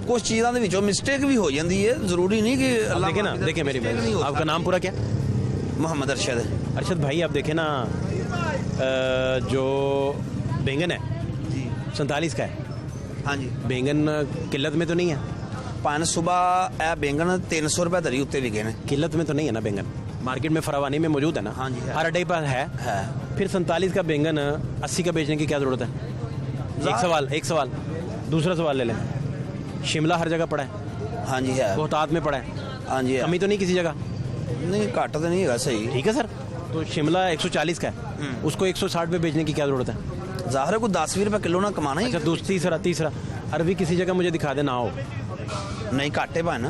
Speaker 7: ਕੁਝ ਚੀਜ਼ਾਂ ਦੇ ਵਿੱਚੋਂ ਮਿਸਟੇਕ ਵੀ ਹੋ ਜਾਂਦੀ ਹੈ ਜ਼ਰੂਰੀ ਨਹੀਂ ਕਿ
Speaker 1: अब देखिए ना, देखिए मेरी बात, आपका नाम पूरा क्या?
Speaker 7: मोहम्मद अरशद।
Speaker 1: अरशद भाई आप देखें ना, जो बैंगन है
Speaker 7: जी
Speaker 1: 47 का है।
Speaker 7: हाँ जी
Speaker 1: बैंगन किल्लत में तो नहीं है?
Speaker 7: पान सुबह ए बैंगन 300 रुपए धरी उत्ते विके ने।
Speaker 1: किल्लत में तो नहीं है ना बैंगन? मार्केट में फरावानी में मौजूद है ना?
Speaker 7: हाँ जी, है।
Speaker 1: हर अड्डे पर है। फिर 47 का बैंगन 80 का बेचने की क्या जरूरत है? एक सवाल दूसरा सवाल ले लें। शिमला हर जगह पड़ा है,
Speaker 7: हाँ जी है।
Speaker 1: बहुतात में पड़ा है,
Speaker 7: हाँ जी है।
Speaker 1: कमी तो नहीं किसी जगह?
Speaker 7: नहीं घट तो नहीं है सही।
Speaker 1: ठीक है सर, तो शिमला 140 का है, उसको 160 पे बेचने की क्या जरूरत है?
Speaker 7: जाहिर है को 10-20 रुपए किलो ना कमाना ही।
Speaker 1: अच्छा तीसरा अरबी किसी जगह मुझे दिखा दे ना हो।
Speaker 7: नहीं घाटे पाए ना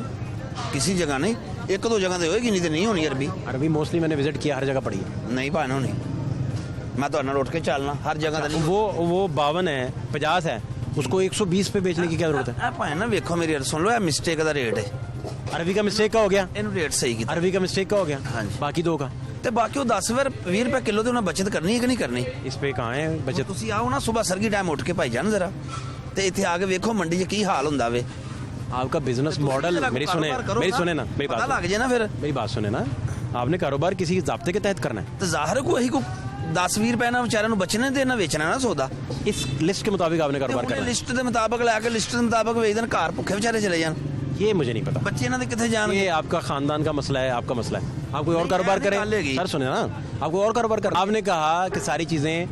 Speaker 7: किसी जगह नहीं, एक दो जगह तो होएगी, नहीं तो नहीं होनी अरबी।
Speaker 1: अरबी मोस्टली मैंने विजिट किया, हर जगह पड़ी है।
Speaker 7: नहीं पाए होनी, मैं तो उठ के चलना हर जगह तो नहीं।
Speaker 1: वो 52 है, 50 है, उसको 120 पे बेचने की क्या जरूरत है?
Speaker 7: ए भाई ना वेखो मेरी गल सुन लो, मिस्टेक का रेट है।
Speaker 1: अरबी का मिस्टेक का हो गया,
Speaker 7: ਇਹਨੂੰ ਰੇਟ ਸਹੀ ਕੀਤਾ।
Speaker 1: अरबी का मिस्टेक का हो गया,
Speaker 7: हाँ जी।
Speaker 1: बाकी दो का
Speaker 7: ਤੇ ਬਾਕੀ ਉਹ 10-20 ਰੁਪਏ ਕਿਲੋ ਤੇ ਉਹਨਾਂ ਬਚਤ ਕਰਨੀ ਹੈ ਕਿ ਨਹੀਂ ਕਰਨੀ।
Speaker 1: इस पे कहाँ है बचत?
Speaker 7: ਤੁਸੀਂ ਆਓ ਨਾ ਸਵੇਰ ਸਰਗੀ ਟਾਈਮ ਉੱਠ ਕੇ ਭਾਈ ਜਾਨ ਜ਼ਰਾ ਤੇ ਇੱਥੇ ਆ ਕੇ ਵੇਖੋ ਮੰਡੀ 'ਚ ਕੀ ਹਾਲ ਹੁੰਦਾ ਵੇ।
Speaker 1: आपका बिजनेस मॉडल मेरी सुने ना, मेरी
Speaker 7: पता
Speaker 1: बात
Speaker 7: लग जाए ना फिर।
Speaker 1: मेरी बात सुने ना, आपने कारोबार किसी ज़ाब्ते के तहत करना है।
Speaker 7: ਤੇ ਜ਼ਾਹਿਰ को ਅਸੀਂ को 10-20 ਰੁਪਏ ਨਾਲ ਵਿਚਾਰਿਆਂ ਨੂੰ ਬਚਣੇ ਤੇ ਨਾ ਵੇਚਣਾ ਨਾ ਸੌਦਾ।
Speaker 1: इस लिस्ट के मुताबिक आपने कारोबार करना है।
Speaker 7: ਲਿਸਟ ਦੇ ਮੁਤਾਬਕ ਲੈ ਕੇ ਲਿਸਟ ਦੇ ਮੁਤਾਬਕ ਵੇਚ ਦੇਣ, ਘਰ ਭੁੱਖੇ ਵਿਚਾਰੇ ਚਲੇ ਜਾਣ,
Speaker 1: ये मुझे नहीं पता,
Speaker 7: ਬੱਚੇ ਇਹਨਾਂ ਦੇ ਕਿੱਥੇ
Speaker 1: ये
Speaker 7: ਜਾਣਗੇ।
Speaker 1: आपका खानदान का मसला है, आपका मसला है। आप कोई और
Speaker 7: नहीं,
Speaker 1: कारोबार
Speaker 7: ऐसे
Speaker 1: करें
Speaker 7: निकाल लेगी।
Speaker 1: सर, सुने ना, आप कोई और कारोबार करें। आपने कहा कि सारी चीज़ें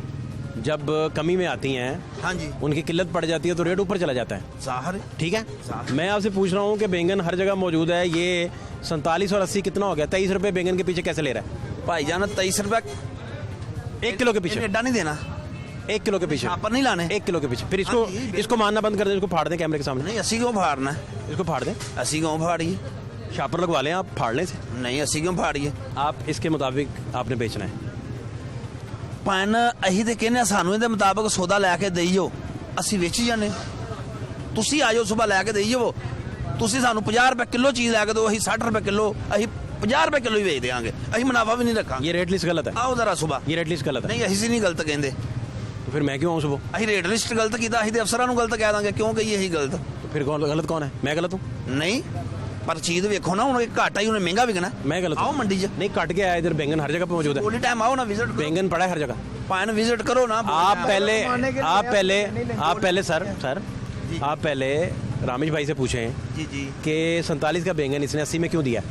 Speaker 1: जब कमी में आती हैं,
Speaker 7: हाँ जी
Speaker 1: उनकी किल्लत पड़ जाती है तो रेट ऊपर चला जाता है।
Speaker 7: ਜ਼ਾਹਿਰ
Speaker 1: ठीक है, मैं आपसे पूछ रहा हूँ कि बैंगन हर जगह मौजूद है, ये 47 और 80 कितना हो गया? 23 रुपये बैंगन के पीछे कैसे ले रहा है?
Speaker 7: ਭਾਈ ਜਾਨ 23 ਰੁਪਏ
Speaker 1: 1 किलो के पीछे,
Speaker 7: ਐਡਾ ਨਹੀਂ ਦੇਣਾ,
Speaker 1: 1 किलो के पीछे,
Speaker 7: ਛਾਪਰ नहीं लाने।
Speaker 1: 1 किलो के पीछे। फिर इसको
Speaker 7: हाँ जी, बिल्कुल।
Speaker 1: इसको मारना बंद कर दें, इसको फाड़ दें कैमरे के सामने,
Speaker 7: नहीं ਅਸੀਂ ਕਿਉਂ ਫਾੜਨਾ,
Speaker 1: इसको फाड़ दें,
Speaker 7: ਅਸੀਂ ਕਿਉਂ ਫਾੜੀਏ,
Speaker 1: शापर लगवा लें आप, फाड़ने से।
Speaker 7: नहीं ਅਸੀਂ ਕਿਉਂ ਫਾੜੀਏ।
Speaker 1: आप इसके मुताबिक आपने बेचना है।
Speaker 7: ਪਨ ਅਸੀਂ ਤੇ ਕਹਿੰਦੇ ਸਾਨੂੰ ਇਹਦੇ ਮੁਤਾਬਕ ਸੌਦਾ ਲੈ ਕੇ ਦੇਈ ਜਾਓ, ਅਸੀਂ ਵੇਚੀ ਜਾਂਦੇ। ਤੁਸੀਂ ਆ ਜਾਓ ਸਵੇਰ ਲੈ ਕੇ ਦੇਈ ਜਾਓ, ਤੁਸੀਂ ਸਾਨੂੰ 50 ਰੁਪਏ ਕਿਲੋ ਚੀਜ਼ ਲੈ ਕੇ ਦਿਓ, ਅਸੀਂ 60 ਰੁਪਏ ਕਿਲੋ, ਅਸੀਂ 50 ਰੁਪਏ ਕਿਲੋ ਹੀ ਵੇਚ ਦੇਵਾਂਗੇ, ਅਸੀਂ ਮੁਨਾਫਾ ਵੀ ਨਹੀਂ ਰੱਖਾਂਗੇ।
Speaker 1: ये रेट लिस्ट गलत है,
Speaker 7: ਆਓ ਜ਼ਰਾ ਸਵੇਰ।
Speaker 1: ये रेट लिस्ट गलत है।
Speaker 7: ਨਹੀਂ ਅਸੀਂ ਨਹੀਂ ਗਲਤ ਕਹਿੰਦੇ,
Speaker 1: तो फिर मैं क्यों आऊँ सुबह?
Speaker 7: ਅਸੀਂ ਰੇਟ ਲਿਸਟ ਗਲਤ ਕੀਤਾ, ਅਸੀਂ ਤੇ ਅਫਸਰਾਂ ਨੂੰ ਗਲਤ ਕਹਿ ਦਾਂਗੇ, ਕਿਉਂ ਕਹੀਏ ਅਸੀਂ ਗਲਤ।
Speaker 1: तो फिर गलत कौन है? मैं गलत हूँ?
Speaker 7: ਨਹੀਂ ਪਰ ਚੀਜ਼ ਵੇਖੋ ਨਾ, ਹੁਣ ਘਾਟਾ ਹੀ, ਉਹਨੇ ਮਹਿੰਗਾ ਵਿਕਣਾ।
Speaker 1: मैं गलत
Speaker 7: आओ
Speaker 1: हूँ?
Speaker 7: मंडी च।
Speaker 1: नहीं, कट के आया इधर, बैंगन हर जगह पे मौजूद है,
Speaker 7: ओली टाइम आओ ना, विजिट
Speaker 1: बैंगन पड़ा है हर जगह।
Speaker 7: पान विजिट करो ना।
Speaker 1: आप पहले सर आप पहले रामेश भाई से पूछें
Speaker 7: जी जी
Speaker 1: कि 47 का बैंगन इसने 80 में क्यों दिया?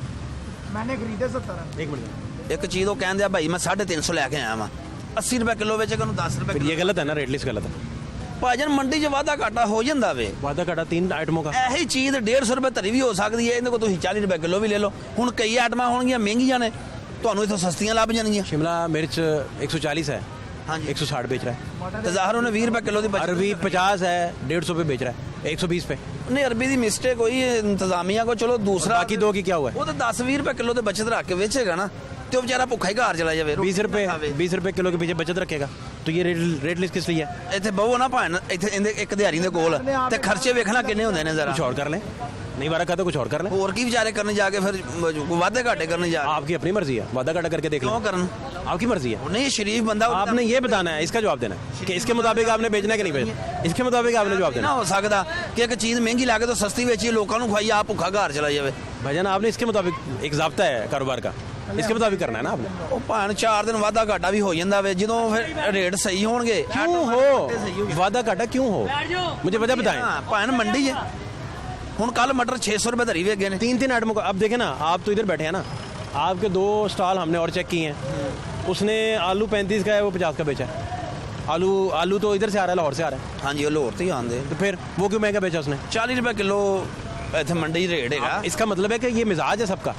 Speaker 8: मैंने खरीदे 70।
Speaker 1: एक मिनट,
Speaker 7: एक चीज वो कहते हैं भाई मैं 350 लेके आया वहाँ, 80 रुपए किलो बेचे कनु 10 रुपए
Speaker 1: फिर ये गलत है ना, रेट लिस्ट गलत है।
Speaker 7: ਭਾਜਨ ਮੰਡੀ 'ਚ ਵਾਧਾ ਘਾਟਾ ਹੋ ਜਾਂਦਾ ਵੇ।
Speaker 1: वादा काटा 3 आइटमों का।
Speaker 7: ਇਹੀ ਚੀਜ਼ 150 ਰੁਪਏ ਧਰੀ ਵੀ ਹੋ ਸਕਦੀ ਹੈ, ਇਹਦੇ ਕੋਲ ਤੁਸੀਂ 40 ਰੁਪਏ ਕਿਲੋ ਵੀ ਲੈ ਲਓ। ਹੁਣ ਕਈ ਆਈਟਮਾਂ ਹੋਣਗੀਆਂ ਮਹਿੰਗੀਆਂ ਨੇ, ਤੁਹਾਨੂੰ ਇੱਥੋਂ ਸਸਤੀਆਂ ਲੱਭ ਜਾਣਗੀਆਂ।
Speaker 1: शिमला मिर्च 140 है,
Speaker 7: हाँ जी
Speaker 1: 160 बेच रहा है।
Speaker 7: ਤੇ ਜ਼ਾਹਰ ਉਹਨੇ 20 ਰੁਪਏ ਕਿਲੋ ਦੀ ਬਚਤ।
Speaker 1: अरबी 50 है, 150 पे बेच रहा है, 120 पे।
Speaker 7: ਨਹੀਂ ਅਰਬੀ ਦੀ ਮਿਸਟੇਕ ਹੋਈ ਹੈ ਇੰਤਜ਼ਾਮੀਆ ਕੋ, ਚਲੋ ਦੂਸਰਾ
Speaker 1: बाकी दो की क्या हुआ है?
Speaker 7: ਉਹ ਤਾਂ 10-20 ਰੁਪਏ ਕਿਲੋ ਤੇ ਬਚਤ ਰੱਖ ਕੇ ਵੇਚੇਗਾ ਨਾ, ਤੇ ਉਹ ਵਿਚਾਰਾ ਭੁੱਖਾ ਹੀ ਘਰ ਚਲਾ ਜਾਵੇ।
Speaker 1: 20 रुपए
Speaker 7: ਖਾਵੇ।
Speaker 1: 20 रुपए किलो के पीछे बचत रखेगा, तो ये रेट लिस्ट किस लिए है?
Speaker 7: ਇੱਥੇ ਬਹੁ ਨਾ ਭਾਣ, ਇੱਥੇ ਇਹਦੇ ਇੱਕ ਦਿਹਾੜੀ ਦੇ ਕੋਲ ਤੇ ਖਰਚੇ ਵੇਖਣਾ ਕਿੰਨੇ ਹੁੰਦੇ ਨੇ ਜ਼ਰਾ।
Speaker 1: कुछ और कर लें, नहीं बारह का तो कुछ और कर लें।
Speaker 7: ਹੋਰ ਕੀ ਵਿਚਾਰੇ ਕਰਨੇ ਜਾ ਕੇ, ਫਿਰ ਵਾਧੇ ਘਾਟੇ ਕਰਨੇ ਜਾ ਕੇ
Speaker 1: आपकी अपनी मर्जी है, वादा काटा करके देख
Speaker 7: ਕਿਉਂ
Speaker 1: लो,
Speaker 7: ਕਰਨ।
Speaker 1: आपकी मर्जी है।
Speaker 7: नहीं शरीफ बंदा
Speaker 1: आपने ये बताना है, इसका जवाब देना है कि इसके मुताबिक आपने बेचना है कि नहीं बेचना, इसके मुताबिक आपने जवाब
Speaker 7: ना
Speaker 1: देना
Speaker 7: हो सकता कि एक चीज महंगी लाके तो सस्ती बेची, लोगों को खुआई, आप भुखा घर चला जाए।
Speaker 1: है। भाईजान आपने इसके मुताबिक, एक ज़ाब्ता है कारोबार का, इसके मुताबिक करना है ना आपने।
Speaker 7: ਉਹ ਭਾਣ 4 ਦਿਨ ਵਾਧਾ ਘਾਟਾ ਵੀ ਹੋ ਜਾਂਦਾ ਵੇ, ਜਦੋਂ ਫਿਰ ਰੇਟ ਸਹੀ ਹੋਣਗੇ।
Speaker 1: क्यों हो वादा काटा, क्यों हो, मुझे वजह बताएं।
Speaker 7: ਹਾਂ ਭਾਣ ਮੰਡੀ 'ਚ ਹੁਣ ਕੱਲ मटर 600 रुपए धरी वे गए ने।
Speaker 1: 3 आइटमों का। अब देखें ना, आप तो इधर बैठे हैं ना, आपके 2 स्टॉल हमने और चेक किए हैं। उसने आलू 35 का है, वो 50 का बेचा है। आलू तो इधर से आ रहा है, लाहौर से आ रहा है,
Speaker 7: हाँ जी वो लाहौर से ही आंदे,
Speaker 1: तो फिर वो क्यों महंगा बेचा उसने?
Speaker 7: 40 रुपए किलो ਇੱਥੇ ਮੰਡੀ 'ਚ ਰੇਟ ਹੈਗਾ।
Speaker 1: इसका मतलब है कि ये मिजाज है सबका,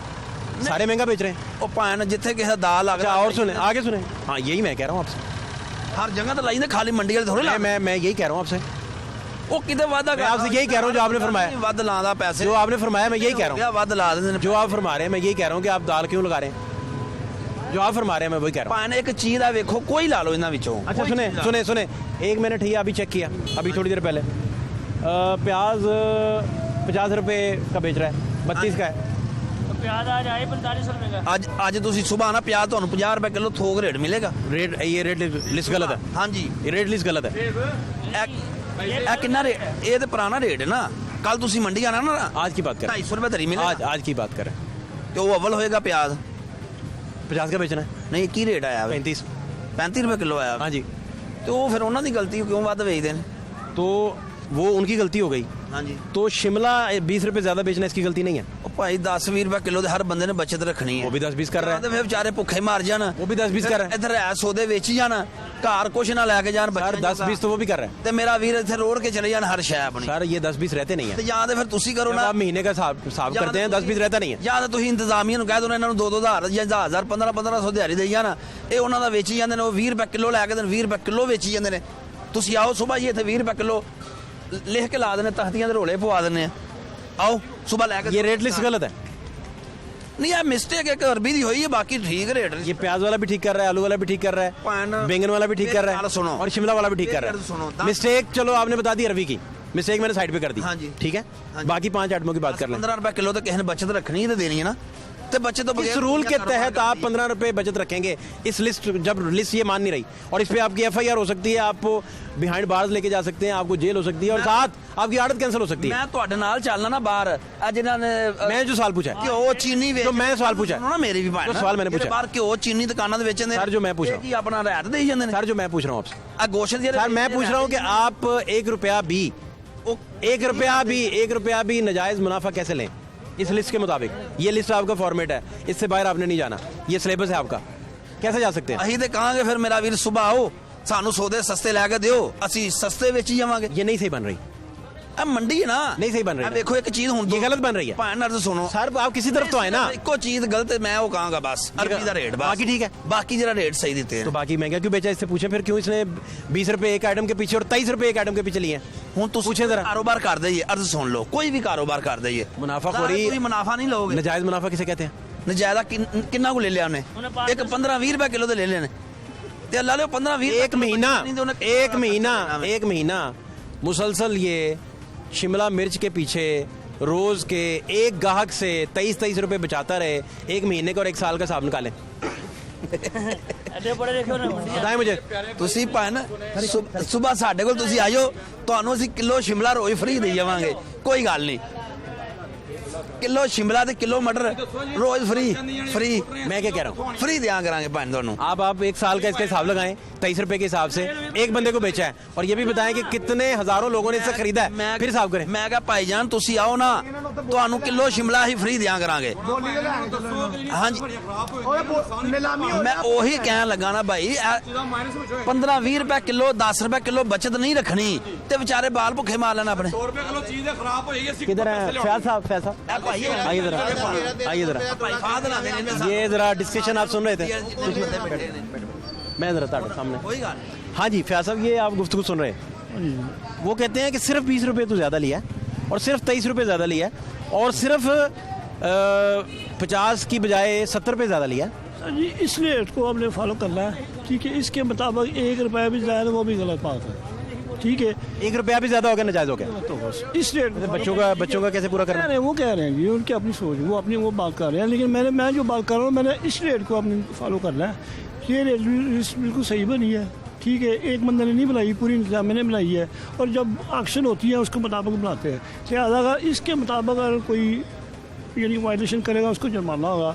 Speaker 1: सारे महंगा बेच रहे हैं।
Speaker 7: ਉਹ ਭਾਣ जिथे ਕਿਸੇ ਦਾ दाल
Speaker 1: अच्छा और सुने, आगे सुने। हाँ यही मैं कह रहा हूँ आपसे,
Speaker 7: हर जगह तो लाई खाली मंडी वाले थोड़े
Speaker 1: मैं यही कह रहा हूँ आपसे,
Speaker 7: ਉਹ ਕਿਤੇ ਵਾਧਾ
Speaker 1: मैं आपसे यही कह रहा हूँ जो आपने फरमाया,
Speaker 7: ਵੱਧ ਲਾਉਂਦਾ ਪੈਸੇ,
Speaker 1: जो आपने फरमाया मैं यही कह रहा हूँ,
Speaker 7: ਵੱਧ ਲਾ ਦਿੰਦੇ ਨੇ।
Speaker 1: जो आप फरमा रहे हैं मैं यही कह रहा हूँ कि आप दाल क्यों लगा रहे हैं, जो आप फरमा रहे हैं मैं वही कह रहा हूँ।
Speaker 7: ਭਾਣ ਇੱਕ ਚੀਜ਼ ਆ ਵੇਖੋ, ਕੋਈ ਲਾ ਲਓ ਇਹਨਾਂ ਵਿੱਚੋਂ।
Speaker 1: अच्छा सुने 1 मिनट ही, अभी चेक किया अभी थोड़ी देर पहले, प्याज 50 रुपए का बेच रहा है, 32 का है,
Speaker 4: प्याज आज आए 45 रुपए का।
Speaker 7: ਅੱਜ ਤੁਸੀਂ ਸਵੇਰ ਨਾ ਪਿਆਜ਼ ਤੁਹਾਨੂੰ 50 ਰੁਪਏ ਕਿਲੋ ਥੋਕ ਰੇਟ ਮਿਲੇਗਾ।
Speaker 1: रेट ये रेट लिस्ट गलत है,
Speaker 7: ਹਾਂਜੀ
Speaker 1: ये रेट लिस्ट गलत है।
Speaker 7: ਇਹ ਕਿੰਨਾ ਰੇਟ? ਇਹ ਤੇ ਪੁਰਾਣਾ ਰੇਟ ਹੈ ਨਾ। ਕੱਲ ਤੁਸੀਂ ਮੰਡੀ ਆਣਾ ਨਾ,
Speaker 1: आज की बात कर रहे
Speaker 7: 250 ਰੁਪਏ ਧਰੀ
Speaker 1: हैं,
Speaker 7: ਮਿਲੇਗਾ।
Speaker 1: आज की बात कर रहे हैं।
Speaker 7: ਤੇ ਉਹ ਅਵਲ ਹੋਏਗਾ ਪਿਆਜ਼।
Speaker 1: 50 का बेचना है,
Speaker 7: ਨਹੀਂ ਕੀ ਰੇਟ ਆਇਆ?
Speaker 1: 35।
Speaker 7: 35 ਰੁਪਏ ਕਿਲੋ ਆਇਆ।
Speaker 1: हाँ जी,
Speaker 7: ਤੇ ਉਹ ਫਿਰ ਉਹਨਾਂ ਦੀ ਗਲਤੀ ਕਿਉਂ ਵੱਧ ਵੇਚਦੇ ਨੇ?
Speaker 1: तो वो उनकी गलती हो गई।
Speaker 7: ਹਾਂਜੀ
Speaker 1: तो शिमला 20 रुपए ज्यादा बेचना इसकी गलती नहीं है,
Speaker 7: ਉਹ ਭਾਈ 10-20 ਰੁਪਏ ਕਿਲੋ ਦੇ ਹਰ ਬੰਦੇ ਨੇ ਬਚਤ ਰੱਖਣੀ ਹੈ।
Speaker 1: वो भी 10-20 कर रहा है,
Speaker 7: ਤੇ ਫਿਰ ਵਿਚਾਰੇ ਭੁੱਖੇ ਮਰ ਜਾਣ।
Speaker 1: वो भी 10-20 कर रहा है।
Speaker 7: ਇੱਧਰ ਐ ਸੌਦੇ ਵੇਚੀ ਜਾਣ, ਘਰ ਕੁਛ ਨਾ ਲੈ ਕੇ ਜਾਣ।
Speaker 1: सर 10-20 तो वो भी कर रहा है
Speaker 7: ਤੇ ਮੇਰਾ ਵੀਰ ਇੱਥੇ ਰੋੜ ਕੇ ਚਲੇ ਜਾਣ ਹਰ ਸ਼ੈ ਆਪਣੀ।
Speaker 1: सर, ये 10-20 रहते नहीं
Speaker 7: ਤੇ
Speaker 1: है।
Speaker 7: ਜਾਂ ਤੇ ਫਿਰ ਤੁਸੀਂ ਕਰੋ
Speaker 1: जब
Speaker 7: ਨਾ,
Speaker 1: आप महीने का हिसाब
Speaker 7: ਜਾਂ
Speaker 1: करते हैं, 10-20 रहता नहीं है।
Speaker 7: ਜਾਂ ਤਾਂ ਤੁਸੀਂ ਇੰਤਜ਼ਾਮੀਆਂ ਨੂੰ ਕਹਿ ਦੋ ਨਾ ਇਹਨਾਂ ਨੂੰ 2-2000 ਜਾਂ 1000 1500 ਦਿਹਾੜੀ ਦੇਈ ਜਾਣ। ਇਹ ਉਹਨਾਂ ਦਾ ਵੇਚੀ ਜਾਂਦੇ ਨੇ, ਉਹ 20 ਰੁਪਏ ਕਿਲੋ ਲੈ ਕੇ ਦੇਣ, 20 ਰੁਪਏ ਕਿਲੋ ਵੇਚੀ ਜਾਂਦੇ ਨੇ। ਤੁਸੀਂ ਆਓ ਸਵੇਰ ਹੀ ਇੱਥੇ 20 ਰੁਪਏ ਕਿਲੋ ਲਿਖ ਕੇ ਲਾ ਦੇਣੇ, ਤਖਤੀਆਂ ਦੇ ਰੋਲੇ ਪਵਾ ਦਿੰਦੇ ਆ। ਆਓ ਸਵੇਰ ਲੈ ਕੇ।
Speaker 1: ये रेट लिस्ट गलत है।
Speaker 7: ਨਹੀਂ ਇਹ ਮਿਸਟੇਕ ਇੱਕ ਅਰਬੀ ਦੀ ਹੋਈ ਹੈ, ਬਾਕੀ ਠੀਕ ਰੇਟ।
Speaker 1: ये प्याज वाला भी ठीक कर रहा है, आलू वाला भी ठीक कर रहा है,
Speaker 7: पान-
Speaker 1: बैंगन वाला भी ठीक कर रहा
Speaker 7: मेरी बात सुनो।
Speaker 1: है, और शिमला वाला भी ठीक कर
Speaker 7: मेरी
Speaker 1: रहा
Speaker 7: बात सुनो।
Speaker 1: है। मिस्टेक चलो आपने बता दी अरवी की, मिस्टेक मैंने साइड पे कर दी।
Speaker 7: हाँ जी।
Speaker 1: ठीक है,
Speaker 7: हाँ जी।
Speaker 1: बाकी 5 आइटमों की बात कर लें।
Speaker 7: 15 रुपए किलो तो किसी ने बचत रखनी है तो देनी है ना। तो बचत तो
Speaker 1: इस
Speaker 7: बगैर
Speaker 1: रूल के
Speaker 7: कारोबार
Speaker 1: तहत आप 15 रुपए बचत रखेंगे। इस लिस्ट जब लिस्ट ये मान नहीं रही, और इस पे आपकी FIR हो सकती है, आपको बिहाइंड बार्स लेके जा सकते हैं, आपको जेल हो सकती है, और साथ आपकी आड़त कैंसिल हो सकती है।
Speaker 7: मैं ਤੁਹਾਡੇ ਨਾਲ ਚੱਲਣਾ ਨਾ ਬਾਹਰ। ਆ ਜਿਨ੍ਹਾਂ ਨੇ
Speaker 1: मैं जो सवाल पूछा है,
Speaker 7: ਘਿਓ ਚੀਨੀ ਵੇਚ,
Speaker 1: जो मैं सवाल पूछा
Speaker 7: ਸੁਣੋ ਨਾ ਮੇਰੀ ਵੀ ਭਾਈ।
Speaker 1: जो सवाल मैंने पूछा।
Speaker 7: ਬਾਹਰ ਘਿਓ ਚੀਨੀ ਦੁਕਾਨਾਂ ਦੇ ਵੇਚਦੇ ਨੇ।
Speaker 1: सर, जो मैं पूछ रहा हूं।
Speaker 7: ਕੀ ਆਪਣਾ ਰਹਿਤ ਦੇਈ ਜਾਂਦੇ ਨੇ?
Speaker 1: सर जो मैं पूछ रहा हूँ आपसे,
Speaker 7: ਆ ਗੋਸ਼ਤ ਜਿਹੜੇ
Speaker 1: सर मैं पूछ रहा हूँ कि आप 1 रुपया भी, 1 रुपया भी नाजायज मुनाफा कैसे लें इस लिस्ट के मुताबिक? ये लिस्ट आपका फॉर्मेट है, इससे बाहर आपने नहीं जाना, ये सिलेबस है आपका, कैसे जा सकते हैं?
Speaker 7: ਅਸੀਂ ਤੇ ਕਹਾਂਗੇ ਫਿਰ ਮੇਰਾ ਵੀਰ ਸਵੇਰ ਆਓ, ਸਾਨੂੰ ਸੌਦੇ ਸਸਤੇ ਲੈ ਕੇ ਦਿਓ, ਅਸੀਂ ਸਸਤੇ ਵੇਚੀ ਜਾਵਾਂਗੇ।
Speaker 1: ये नहीं सही बन रही,
Speaker 7: ਇਹ ਮੰਡੀ ਹੈ ਨਾ।
Speaker 1: नहीं सही बन
Speaker 7: ਆ
Speaker 1: रही।
Speaker 7: ਵੇਖੋ ਇੱਕ ਚੀਜ਼ ਹੁਣ
Speaker 1: ये गलत बन रही है।
Speaker 7: ਭਾਂ ਨਾਲ ਸੁਣੋ
Speaker 1: सर आप किसी तरफ तो आए ना।
Speaker 7: ਇੱਕੋ ਚੀਜ਼ ਗਲਤ ਮੈਂ ਉਹ ਕਹਾਂਗਾ ਬਸ। ਅਰਬੀ ਦਾ ਰੇਟ ਬਸ,
Speaker 1: बाकी ठीक है।
Speaker 7: ਬਾਕੀ ਜਿਹੜਾ ਰੇਟ ਸਹੀ ਦਿੱਤੇ
Speaker 1: तो
Speaker 7: ਨੇ।
Speaker 1: बाकी महंगा क्यों बेचा? इससे पूछे फिर क्यों इसने 20 रुपए एक आइटम के पीछे और 23 रुपए एक आइटम के पीछे लिए हैं?
Speaker 7: ਹੁਣ ਤੁਸੀਂ
Speaker 1: पूछे जरा।
Speaker 7: ਕਾਰੋਬਾਰ ਕਰਦੇ ਹੀ अर्ज सुन लो, कोई भी कारोबार ਕਰਦੇ ਹੀ
Speaker 1: मुनाफाखोरी,
Speaker 7: कोई मुनाफा नहीं लोगे।
Speaker 1: नाजायज मुनाफा किसे कहते हैं?
Speaker 7: ਨਜਾਇਦਾ ਕਿੰਨਾ ਕੋ ਲੈ ਲਿਆ ਉਹਨੇ? ਇੱਕ 15-20 ਰੁਪਏ ਕਿਲੋ ਦੇ ਲੈ ਲੈਣੇ ਤੇ ਅੱਲਾ ਲਿਓ 15-20
Speaker 1: एक महीना मुसलसल ये शिमला मिर्च के पीछे रोज के एक गाहक से 23 रुपए बचाता रहे, 1 महीने का और 1 साल का हिसाब निकालें। बताएं मुझे।
Speaker 7: ਤੁਸੀਂ ਭਾਵੇਂ ਨਾ ਸਵੇਰ ਸਾਡੇ ਕੋਲ ਤੁਸੀਂ ਆਇਓ, ਤੁਹਾਨੂੰ ਅਸੀਂ ਕਿਲੋ ਸ਼ਿਮਲਾ ਰੋਜ਼ ਫ੍ਰੀ ਦੇ ਜਾਵਾਂਗੇ, ਕੋਈ ਗੱਲ ਨਹੀਂ। ਕਿਲੋ ਸ਼ਿਮਲਾ ਤੇ ਕਿਲੋ ਮਟਰ ਰੋਜ਼ ਫ੍ਰੀ
Speaker 1: मैं क्या कह रहा हूँ,
Speaker 7: ਫ੍ਰੀ ਦਿਆਂ ਕਰਾਂਗੇ ਭਾਵੇਂ ਤੁਹਾਨੂੰ।
Speaker 1: आप 1 साल का इसका हिसाब लगाएं, 23 रुपए के हिसाब से एक बंदे को बेचा है, और ये भी बताएं कि कितने हजारों लोगों ने इससे खरीदा है, फिर हिसाब करें।
Speaker 7: ਮੈਂ ਕਿਹਾ ਭਾਈਜਾਨ ਤੁਸੀਂ ਆਓ ਨਾ, ਤੁਹਾਨੂੰ ਕਿਲੋ ਸ਼ਿਮਲਾ ਹੀ ਫ੍ਰੀ ਦਿਆਂ ਕਰਾਂਗੇ। ਹਾਂਜੀ ਮੈਂ ਉਹੀ ਕਹਿਣ ਲੱਗਾ ਨਾ ਭਾਈ, 15-20 ਰੁਪਏ ਕਿਲੋ 10 ਰੁਪਏ ਕਿਲੋ ਬਚਤ ਨਹੀਂ ਰੱਖਣੀ ਤੇ ਵਿਚਾਰੇ ਬਾਲ ਭੁੱਖੇ ਮਾਰ ਲੈਣ ਆਪਣੇ।
Speaker 1: किधर है फैज साहब? आइए जरा, आइए जरा, ये जरा डिस्कशन आप सुन रहे थे, मैं जरा ताड़े सामने। हाँ जी फैज साहब, ये आप गुफ्तगू सुन रहे हैं। वो कहते हैं कि सिर्फ 20 रुपए तो ज़्यादा लिया है, और सिर्फ 23 रुपए ज़्यादा लिया है, और सिर्फ 50 की बजाय 70 रुपए ज़्यादा लिया है।
Speaker 9: जी इस रेट को हमने फॉलो करना है, ठीक है। इसके मुताबिक 1 रुपया भी ज़्यादा, वो भी गलत बात है, ठीक है।
Speaker 1: 1 रुपया भी ज़्यादा हो गया, नाजायज़ हो गया।
Speaker 9: तो बस इस रेट में
Speaker 1: बच्चों का कैसे पूरा करना है?
Speaker 9: वो कह रहे हैं जी, उनकी अपनी सोच, वो अपनी वो बात कर रहे हैं, लेकिन मैं जो बात कर रहा हूँ, मैंने इस रेट को अपने फॉलो करना है। ये रेट बिल्कुल सही बनी है, ठीक है। एक बंदे ने नहीं बनाई, पूरी इंतजाम ने बनाई है, और जब ऑक्शन होती है उसके मुताबिक बनाते हैं। लिहाजा अगर इसके मुताबिक अगर कोई यानी वायलेशन करेगा, उसको जुर्माना होगा,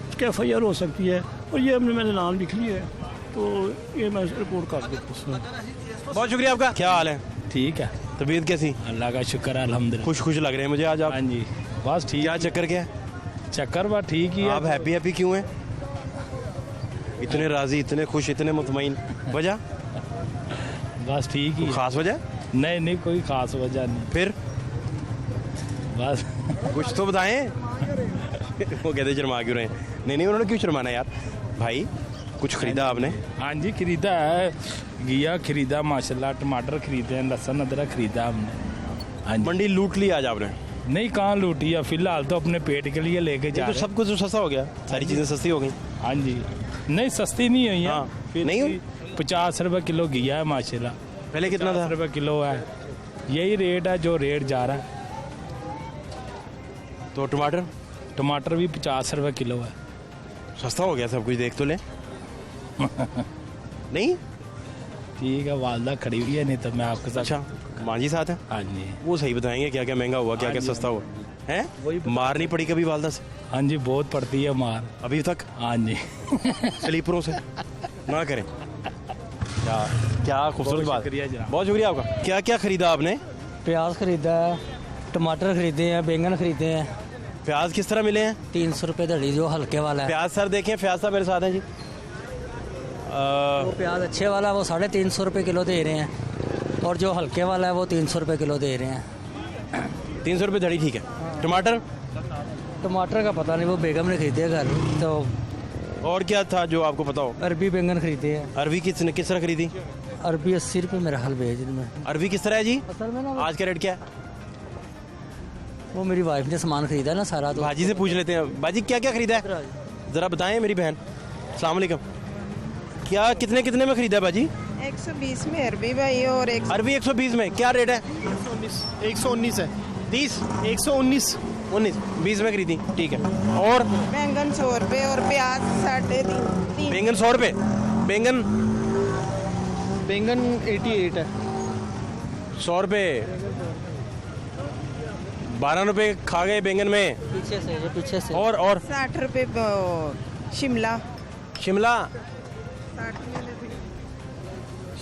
Speaker 9: उसकी FIR हो सकती है, और ये मैंने नाम लिख लिया है, तो ये मैं रिपोर्ट कर दूँ।
Speaker 1: बहुत शुक्रिया आपका। क्या हाल है?
Speaker 4: ठीक है,
Speaker 1: तबीयत कैसी?
Speaker 4: अल्लाह का शुक्र है, अल्हम्दुलिल्लाह।
Speaker 1: खुश लग रहे हैं मुझे आज आप।
Speaker 4: हाँ जी, बस ठीक।
Speaker 1: क्या चक्कर क्या है?
Speaker 4: चक्कर बस ठीक ही है।
Speaker 1: आप हैप्पी क्यों हैं? इतने राजी, इतने खुश, इतने मुतमईन, वजह?
Speaker 4: बस ठीक ही।
Speaker 1: खास वजह?
Speaker 4: नहीं कोई खास वजह नहीं,
Speaker 1: फिर
Speaker 4: बस
Speaker 1: कुछ तो बताएं। वो कहते शर्मा क्यों रहे? नहीं उन्होंने क्यों शर्माना यार? भाई कुछ खरीदा आपने?
Speaker 4: हाँ जी खरीदा है, घिया खरीदा माशाल्लाह, टमाटर खरीदे हैं, लहसुन अदरक खरीदा हमने। हाँ जी।
Speaker 1: मंडी लूट ली आज आपने?
Speaker 4: नहीं कहाँ लूटी है, फिलहाल तो अपने पेट के लिए लेके जा
Speaker 1: तो
Speaker 4: रहे हैं।
Speaker 1: सब कुछ तो सस्ता हो गया, सारी चीजें सस्ती हो गई।
Speaker 4: हाँ जी, नहीं सस्ती नहीं हुई है।
Speaker 1: हाँ,
Speaker 4: फिर
Speaker 1: नहीं
Speaker 4: भी
Speaker 1: हुई?
Speaker 4: 50 रुपए किलो घिया है माशाल्लाह।
Speaker 1: पहले कितना था?
Speaker 4: 50 रुपए किलो है, यही रेट है जो रेट जा रहा है।
Speaker 1: तो टमाटर?
Speaker 4: टमाटर भी 50 रुपये किलो है।
Speaker 1: सस्ता हो गया सब कुछ, देख तो ले। नहीं
Speaker 4: ठीक है, वालदा खड़ी हुई है, नहीं तो मैं आपके साथ।
Speaker 1: अच्छा, माँ जी साथ है?
Speaker 4: हाँ जी।
Speaker 1: वो सही बताएंगे क्या क्या महंगा हुआ, क्या क्या सस्ता हुआ है। मार नहीं पड़ी कभी वालदा से?
Speaker 4: हाँ जी, बहुत पड़ती है मार
Speaker 1: अभी तक?
Speaker 4: हाँ जी।
Speaker 1: स्लीपरों से ना करें। क्या खूबसूरत बात। बहुत शुक्रिया आपका। क्या क्या खरीदा आपने?
Speaker 10: प्याज खरीदा है, टमाटर खरीदे हैं, बैंगन खरीदे हैं।
Speaker 1: प्याज किस तरह मिले हैं?
Speaker 10: 300 रुपये दड़ी, जो हल्के वाला है।
Speaker 1: प्याज सर देखें, प्याज साहब मेरे साथ हैं जी।
Speaker 10: वो प्याज अच्छे वाला है वो 350 रुपये किलो दे रहे हैं, और जो हल्के वाला है वो 300 रुपये किलो दे रहे हैं।
Speaker 1: 300 रुपये धड़ी, ठीक है। टमाटर?
Speaker 10: टमाटर का पता नहीं, वो बेगम ने खरीदे घर। तो
Speaker 1: और क्या था जो आपको पता हो?
Speaker 10: अरबी बैंगन खरीदे हैं।
Speaker 1: अरबी किस तरह खरीदी?
Speaker 10: अरबी 80 रुपये मेरा हल भेज में।
Speaker 1: अरबी किस तरह है जी?
Speaker 10: असल में ना
Speaker 1: आज का रेट क्या है?
Speaker 10: वो मेरी वाइफ ने सामान खरीदा ना सारा, तो
Speaker 1: भाजी से पूछ लेते हैं। भाजी क्या क्या खरीदा है जरा बताएं मेरी बहन। अस्सलाम वालेकुम। क्या कितने कितने में खरीदा है भाजी?
Speaker 11: 120 में अरबी भाई, और
Speaker 1: अरबी 120 में। क्या रेट है?
Speaker 5: 119 है।
Speaker 1: 30?
Speaker 5: 119
Speaker 1: 19 20 में खरीदी, ठीक है। और
Speaker 11: बैंगन 100 रुपये और प्याज 350।
Speaker 1: बैंगन 100 रुपये? बैंगन
Speaker 5: 88 है।
Speaker 1: 100 रुपये, 12 रुपये खा गए बैंगन में।
Speaker 10: पीछे से, ये पीछे से।
Speaker 1: और
Speaker 11: 60 रुपये शिमला।
Speaker 1: शिमला?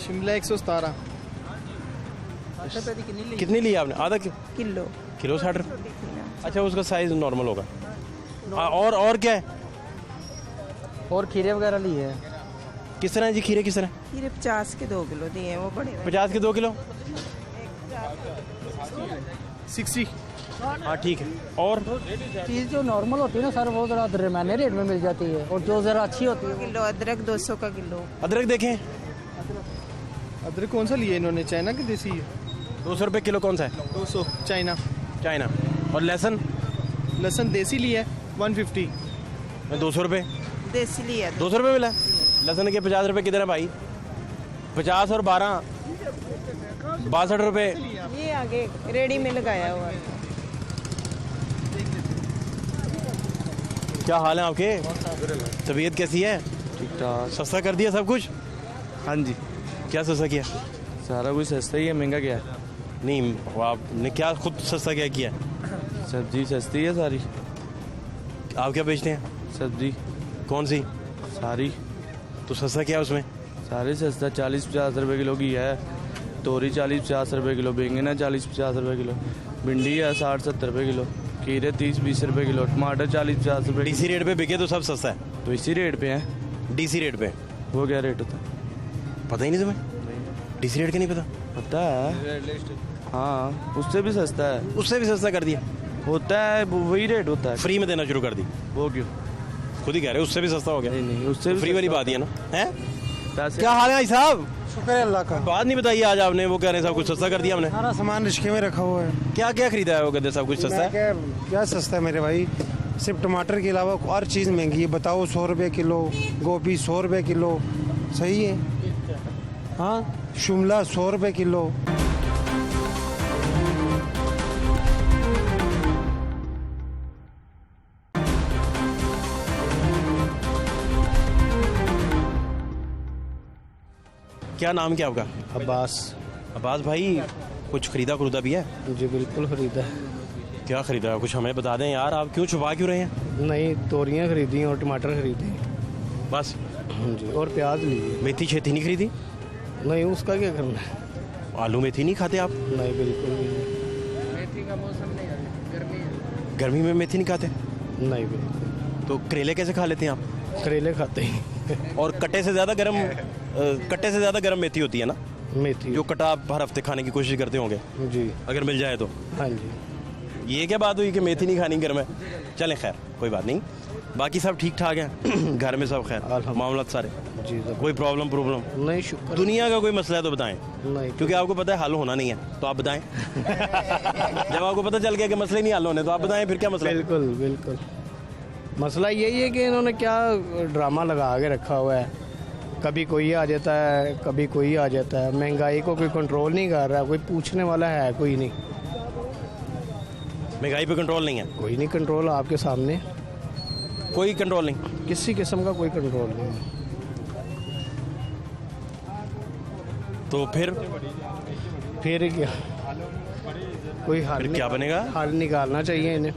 Speaker 5: शिमला 117।
Speaker 1: कितनी ली आपने? आधा
Speaker 11: किलो।
Speaker 1: किलो 60 रुपये? अच्छा, उसका साइज नॉर्मल होगा। और क्या है?
Speaker 10: और खीरे वगैरह लिए हैं।
Speaker 1: किस तरह है जी खीरे? किस तरह?
Speaker 11: खीरे 50 के 2 किलो दिए हैं, वो बड़े
Speaker 1: 50 के 2 किलो?
Speaker 5: 60।
Speaker 1: हाँ ठीक है। और
Speaker 10: चीज़ जो नॉर्मल होती है ना सर, वो ज़रा दरमियाने रेट में मिल जाती है, और जो ज़रा अच्छी होती है।
Speaker 11: किलो अदरक 200 का किलो।
Speaker 1: अदरक देखें।
Speaker 5: अदरक कौन सा लिए इन्होंने, चाइना की देसी है?
Speaker 1: 200 रुपये किलो। कौन सा है?
Speaker 5: 200 चाइना।
Speaker 1: चाइना। और लहसुन?
Speaker 5: लहसुन देसी लिया है 150।
Speaker 1: 200 रुपये
Speaker 11: देसी लिया।
Speaker 1: 200 रुपये मिला। लहसुन के 50 रुपये किधर है भाई? 50 और 12 62 रुपये।
Speaker 11: ये आगे रेडी में लगाया हुआ है।
Speaker 1: क्या हाल है आपके? तबीयत कैसी है?
Speaker 3: ठीक ठाक।
Speaker 1: सस्ता कर दिया सब कुछ?
Speaker 3: हाँ जी,
Speaker 1: क्या सस्ता किया?
Speaker 3: सारा कुछ सस्ता ही है, महंगा क्या है?
Speaker 1: नहीं, आपने क्या खुद सस्ता क्या किया?
Speaker 3: सब्जी सस्ती है सारी।
Speaker 1: आप क्या बेचते हैं?
Speaker 3: सब्जी
Speaker 1: कौन सी?
Speaker 3: सारी।
Speaker 1: तो सस्ता क्या है उसमें?
Speaker 3: सारे सस्ता, 40-50 रुपये किलो की है। तोरी 40-50 रुपये किलो, बैंगन है 40-50 रुपये किलो, भिंडी है 60-70 रुपये किलो, खीरे 30-20 रुपये किलो, टमाटर 40-50 रुपये।
Speaker 1: डीसी रेट पे बिके तो सब सस्ता है?
Speaker 3: तो इसी रेट पे है।
Speaker 1: डीसी रेट पे?
Speaker 3: वो क्या रेट होता है?
Speaker 1: पता ही नहीं तुम्हें? डीसी रेट का नहीं पता?
Speaker 3: पता है। हाँ, उससे भी सस्ता है।
Speaker 1: उससे भी सस्ता कर दिया?
Speaker 3: होता है, वही रेट होता है।
Speaker 1: फ्री में देना शुरू कर दी?
Speaker 3: वो क्यों?
Speaker 1: खुद ही कह रहे हो उससे भी सस्ता हो गया।
Speaker 3: नहीं, उससे भी
Speaker 1: फ्री वाली बात ही है ना। है
Speaker 3: पैसे।
Speaker 1: क्या हाल है भाई साहब?
Speaker 8: शुक्र अल्लाह का।
Speaker 1: बात नहीं बताइए आज आपने। वो कह रहे हैं सब कुछ सस्ता कर दिया हमने।
Speaker 8: सारा सामान रिश्के में रखा हुआ है।
Speaker 1: क्या क्या खरीदा है? वो कहते हैं सब कुछ सस्ता है।
Speaker 8: क्या सस्ता है मेरे भाई? सिर्फ टमाटर के अलावा हर चीज़ महंगी है। बताओ, 100 रुपये किलो गोभी, 100 रुपये किलो। सही है। हाँ, शिमला 100 रुपये किलो।
Speaker 1: क्या नाम क्या आपका?
Speaker 5: अब्बास।
Speaker 1: अब्बास भाई, कुछ खरीदा खुदा भी है?
Speaker 5: जी बिल्कुल खरीदा।
Speaker 1: क्या खरीदा है? कुछ हमें बता दें यार। आप क्यों छुपा क्यों रहे हैं?
Speaker 5: नहीं, तोरियां खरीदी और टमाटर खरीदे
Speaker 1: बस?
Speaker 5: जी, और प्याज लिए।
Speaker 1: मेथी छेती नहीं खरीदी?
Speaker 5: नहीं, उसका क्या करना है?
Speaker 1: आलू मेथी नहीं खाते आप?
Speaker 5: नहीं, बिल्कुल भी नहीं।
Speaker 10: मेथी का मौसम नहीं है, गर्मी है।
Speaker 1: गर्मी में मेथी नहीं खाते?
Speaker 5: नहीं, बिल्कुल।
Speaker 1: तो करेले कैसे खा लेते हैं आप?
Speaker 5: करेले खाते हैं।
Speaker 1: और कट्टे से ज़्यादा गर्म मेथी होती है ना?
Speaker 5: मेथी
Speaker 1: जो कटा आप हर हफ्ते खाने की कोशिश करते होंगे
Speaker 5: जी,
Speaker 1: अगर मिल जाए तो।
Speaker 5: हाँ जी।
Speaker 1: ये क्या बात हुई कि मेथी नहीं खानी गर्म है? चलें, खैर कोई बात नहीं। बाकी सब ठीक ठाक है? घर में सब खैर? मामला सारे
Speaker 5: जी,
Speaker 1: कोई प्रॉब्लम
Speaker 5: नहीं, शुक्र।
Speaker 1: दुनिया का कोई मसला है तो बताएं।
Speaker 5: नहीं,
Speaker 1: क्योंकि आपको पता है हल होना नहीं है, तो आप बताएं। जब आपको पता चल गया कि मसले नहीं हल होने, तो आप बताएं फिर क्या मसला है?
Speaker 5: बिल्कुल बिल्कुल। मसला यही है कि इन्होंने क्या ड्रामा लगा के रखा हुआ है। कभी कोई आ जाता है, कभी कोई आ जाता है। महंगाई को कोई कंट्रोल नहीं कर रहा, कोई पूछने वाला है कोई नहीं।
Speaker 1: महंगाई पे कंट्रोल नहीं है?
Speaker 5: कोई नहीं कंट्रोल, आपके सामने
Speaker 1: कोई कंट्रोल नहीं,
Speaker 5: किसी किस्म का कोई कंट्रोल नहीं है।
Speaker 1: तो फिर
Speaker 5: क्या कोई हल
Speaker 1: फिर क्या बनेगा?
Speaker 5: हल निकालना चाहिए इन्हें।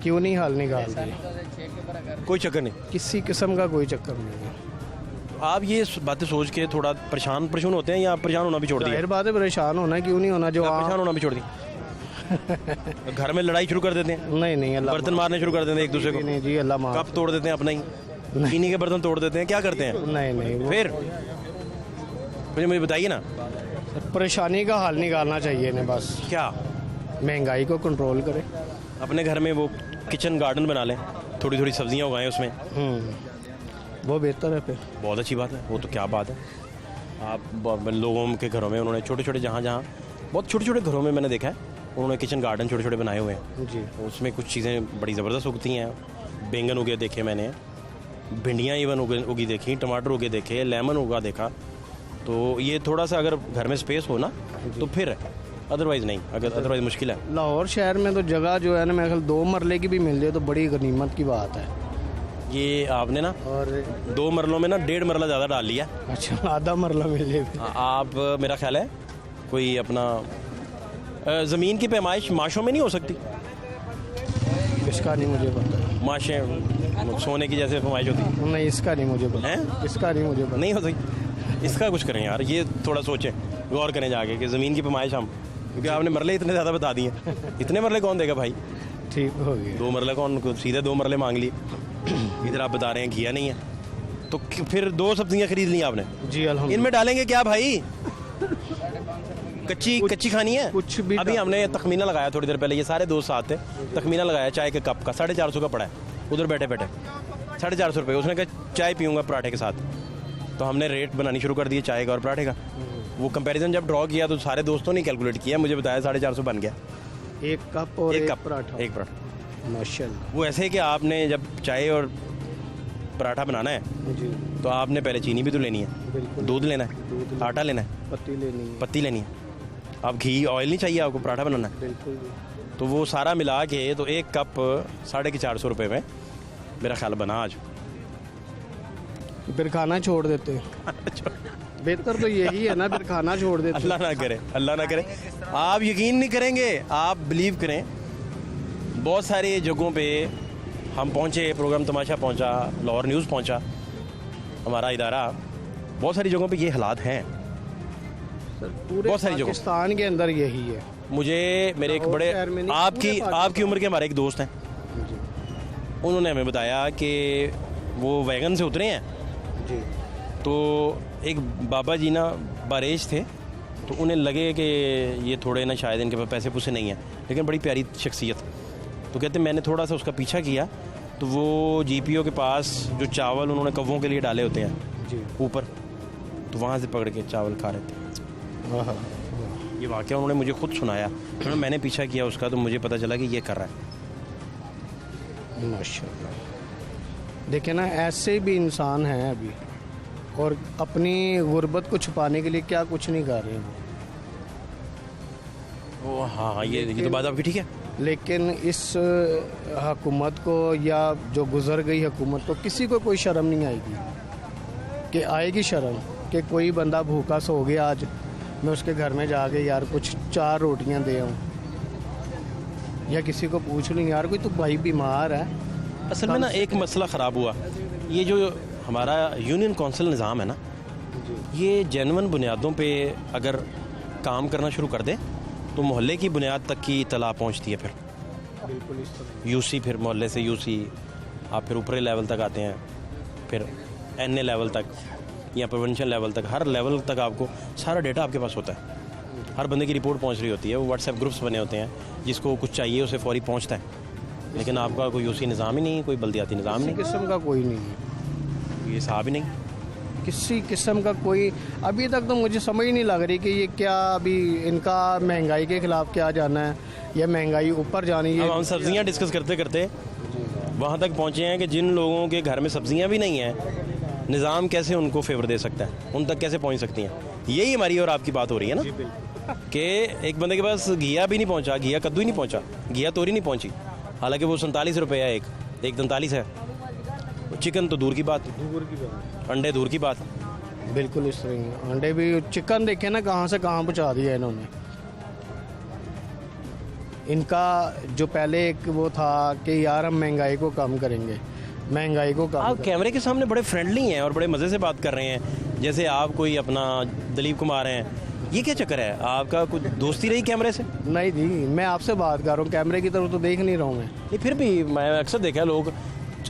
Speaker 5: क्यों नहीं हल निकाल रहे?
Speaker 1: कोई चक्कर नहीं,
Speaker 5: किसी किस्म का कोई चक्कर नहीं है।
Speaker 1: आप ये बातें सोच के थोड़ा परेशान होते हैं या परेशान होना भी छोड़ दिया?
Speaker 5: जाहिर बात है परेशान होना, क्यों नहीं होना। जो
Speaker 1: परेशान होना भी छोड़ दिया? घर में लड़ाई शुरू कर देते हैं?
Speaker 5: नहीं अल्लाह
Speaker 1: बर्तन मारने शुरू कर देते हैं एक दूसरे को?
Speaker 5: नहीं जी, अल्लाह माफ।
Speaker 1: कप तोड़ देते हैं अपना ही, चीनी के बर्तन तोड़ देते हैं, क्या करते हैं?
Speaker 5: नहीं
Speaker 1: फिर मुझे बताइए ना।
Speaker 5: परेशानी का हल निकालना चाहिए इन्हें बस।
Speaker 1: क्या?
Speaker 5: महंगाई को कंट्रोल करें।
Speaker 1: अपने घर में वो किचन गार्डन बना लें, थोड़ी थोड़ी सब्जियां उगाएं उसमें,
Speaker 5: वो बेहतर है फिर।
Speaker 1: बहुत अच्छी बात है वो, तो क्या बात है। आप लोगों के घरों में उन्होंने छोटे छोटे जहाँ बहुत छोटे छोटे घरों में मैंने देखा है उन्होंने किचन गार्डन छोटे छोटे बनाए हुए हैं
Speaker 5: जी।
Speaker 1: उसमें कुछ चीज़ें बड़ी ज़बरदस्त उगती हैं। बैंगन उगे देखे मैंने, भिंडियाँ इवन उगी देखी, टमाटर उगे देखे, लेमन उगा देखा। तो ये थोड़ा सा अगर घर में स्पेस हो ना तो फिर है, अदरवाइज़ नहीं, अदरवाइज़ मुश्किल है।
Speaker 5: लाहौर शहर में तो जगह जो है ना, मेरे ख्याल 2 मरले की भी मिल जाए तो बड़ी गनीमत की बात है।
Speaker 1: ये आपने ना
Speaker 5: और
Speaker 1: 2 मरलों में ना 1.5 मरला ज़्यादा डाल लिया।
Speaker 5: अच्छा, आधा मरला मिल जाए।
Speaker 1: आप मेरा ख्याल है कोई अपना ज़मीन की पैमाइश माशों में नहीं हो सकती?
Speaker 5: इसका नहीं मुझे पता।
Speaker 1: माशें सोने की जैसे पैमाइश होती?
Speaker 5: नहीं, इसका नहीं मुझे पता
Speaker 1: है,
Speaker 5: इसका नहीं मुझे पता।
Speaker 1: नहीं होती। इसका कुछ करें यार, ये थोड़ा सोचें, गौर करें जाके कि ज़मीन की पैमाइश हम, क्योंकि आपने मरले इतने ज़्यादा बता दिए। इतने मरले कौन देगा भाई?
Speaker 5: ठीक हो गया।
Speaker 1: 2 मरले कौन, सीधे 2 मरले मांग लिए। इधर आप बता रहे हैं घिया नहीं है, तो फिर 2 सब्जियां खरीद ली आपने
Speaker 5: जी। अल्हम्दुलिल्लाह।
Speaker 1: इनमें डालेंगे क्या भाई? कच्ची खानी है?
Speaker 5: कुछ भी।
Speaker 1: अभी हमने तखमीना लगाया थोड़ी देर पहले, ये सारे दोस्त साथ थे, तखमीना लगाया चाय के कप का 450 का पड़ा है उधर बैठे बैठे, 450 रुपये। उसने कहा चाय पीऊँगा पराठे के साथ, तो हमने रेट बनानी शुरू कर दिए चाय का और पराठे का। वो कंपैरिजन जब ड्रॉ किया तो सारे दोस्तों ने कैलकुलेट किया, मुझे बताया 450 बन गया।
Speaker 5: एक कप और
Speaker 1: एक
Speaker 5: पराठा।
Speaker 1: एक पराठा।
Speaker 5: माशाल्लाह।
Speaker 1: वो ऐसे है कि आपने जब चाय और पराठा बनाना है
Speaker 5: जी,
Speaker 1: तो आपने पहले चीनी भी तो लेनी है,
Speaker 5: बिल्कुल।
Speaker 1: दूध लेना है, आटा लेना है,
Speaker 5: पत्ती लेनी है।
Speaker 1: आप घी ऑयल नहीं चाहिए आपको, पराठा बनाना है।
Speaker 5: बिल्कुल।
Speaker 1: तो वो सारा मिला के तो एक कप 450 रुपये में मेरा ख्याल बना आज।
Speaker 5: फिर खाना छोड़ देते। बेहतर तो यही है ना, फिर खाना छोड़ देते।
Speaker 1: अल्लाह ना करे, अल्लाह ना करे। आप यकीन नहीं करेंगे, आप बिलीव करें, बहुत सारी जगहों पे हम पहुंचे, प्रोग्राम तमाशा पहुंचा, लाहौर न्यूज़ पहुंचा, हमारा इदारा, बहुत सारी जगहों पे ये हालात हैं।
Speaker 5: पूरे
Speaker 1: बहुत सारी जगहों
Speaker 5: पाकिस्तान के अंदर यही है।
Speaker 1: मुझे मेरे एक बड़े आपकी उम्र के हमारे एक दोस्त हैं, उन्होंने हमें बताया कि वो वैगन से उतरे हैं
Speaker 5: जी।
Speaker 1: तो एक बाबा जी ना बारेज थे, तो उन्हें लगे कि ये थोड़े ना शायद इनके पास पैसे पूसे नहीं हैं, लेकिन बड़ी प्यारी शख्सियत। तो कहते मैंने थोड़ा सा उसका पीछा किया तो वो जीपीओ के पास जो चावल उन्होंने कव्वों के लिए डाले होते हैं
Speaker 5: जी
Speaker 1: ऊपर, तो वहाँ से पकड़ के चावल खा रहे थे। ये वाक़या उन्होंने मुझे खुद सुनाया, मैंने पीछा किया उसका, तो मुझे पता चला कि ये कर रहा है।
Speaker 5: माशाल्लाह। देखिए ना, ऐसे भी इंसान हैं अभी, और अपनी गुर्बत को छुपाने के लिए क्या कुछ नहीं कर रहे हैं
Speaker 1: वो। हाँ, ये तो बात आपकी ठीक है,
Speaker 5: लेकिन इस हुकूमत को या जो गुजर गई हुकूमत को किसी को कोई शर्म नहीं आएगी। कि आएगी शर्म कि कोई बंदा भूखा सो गया, आज मैं उसके घर में जाके यार कुछ 4 रोटियां दे आऊँ, या किसी को पूछ लूँ यार कोई तो भाई बीमार है।
Speaker 1: असल में ना एक मसला ख़राब हुआ, ये जो हमारा यूनियन काउंसिल निज़ाम है ना, ये जेन्युइन बुनियादों पे अगर काम करना शुरू कर दे तो मोहल्ले की बुनियाद तक की इत्तला पहुंचती है। फिर
Speaker 5: बिल्कुल इस तरह
Speaker 1: यूसी, फिर मोहल्ले से यूसी, आप फिर ऊपरी लेवल तक आते हैं, फिर एनए लेवल तक या प्रिवेंशन लेवल तक, हर लेवल तक आपको सारा डेटा आपके पास होता है। हर बंदे की रिपोर्ट पहुंच रही होती है, वो व्हाट्सएप ग्रुप्स बने होते हैं, जिसको कुछ चाहिए उसे फौरी पहुंचता है। लेकिन आपका कोई यूसी निज़ाम ही नहीं, कोई बल्दियाती निज़ाम नहीं,
Speaker 5: किस्म का कोई नहीं है,
Speaker 1: ये साहब ही नहीं,
Speaker 5: किसी किस्म का कोई। अभी तक तो मुझे समझ नहीं लग रही कि ये क्या, अभी इनका महंगाई के खिलाफ क्या जाना है या महंगाई ऊपर जानी है।
Speaker 1: अब हम सब्जियां डिस्कस करते करते वहाँ तक पहुँचे हैं कि जिन लोगों के घर में सब्जियां भी नहीं हैं, निज़ाम कैसे उनको फेवर दे सकता है, उन तक कैसे पहुँच सकती हैं। यही हमारी और आपकी बात हो रही है ना। कि एक बंदे के पास घिया भी नहीं पहुंचा, घिया कद्दू ही नहीं पहुंचा, घिया तोरी नहीं पहुंची, हालांकि वो 47 रुपये है, एक 43 है। चिकन तो दूर की बात, अंडे दूर की बात।
Speaker 5: बिल्कुल इस तरह अंडे भी, चिकन देखे ना कहाँ से कहाँ पहुँचा दिया इन्होंने। इनका जो पहले एक वो था कि यार हम महंगाई को कम करेंगे, महंगाई को कम
Speaker 1: आप कैमरे के सामने बड़े फ्रेंडली हैं और बड़े मज़े से बात कर रहे हैं, जैसे आप कोई अपना दिलीप कुमार हैं। ये क्या चक्कर है, आपका कुछ दोस्ती रही कैमरे से?
Speaker 5: नहीं जी, मैं आपसे बात कर रहा हूँ, कैमरे की तरफ तो देख नहीं रहा हूँ मैं।
Speaker 1: नहीं, फिर भी मैं अक्सर देखा है लोग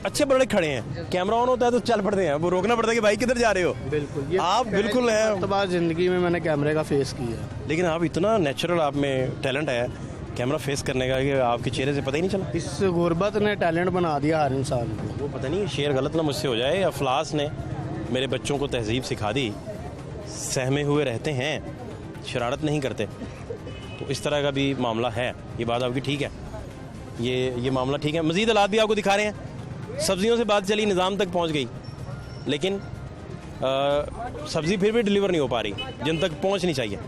Speaker 1: अच्छे बड़े खड़े हैं, कैमरा ऑन होता है तो चल पड़ते हैं, वो रोकना पड़ता है कि भाई किधर जा रहे हो।
Speaker 5: बिल्कुल,
Speaker 1: आप बिल्कुल है।
Speaker 5: तो बात ज़िंदगी में मैंने कैमरे का फेस किया,
Speaker 1: लेकिन आप इतना नेचुरल, आप में टैलेंट है कैमरा फेस करने का कि आपके चेहरे से पता ही नहीं चला।
Speaker 5: इस गुर्बत ने टैलेंट बना दिया हर इंसान को।
Speaker 1: वो पता नहीं शेर गलत ना मुझसे हो जाए, अफलास ने मेरे बच्चों को तहजीब सिखा दी, सहमे हुए रहते हैं, शरारत नहीं करते। तो इस तरह का भी मामला है, ये बात आपकी ठीक है, ये मामला ठीक है। मज़ीद हालात भी आपको दिखा रहे हैं। सब्जियों से बात चली, निज़ाम तक पहुंच गई, लेकिन सब्ज़ी फिर भी डिलीवर नहीं हो पा रही जिन तक पहुंचनी चाहिए।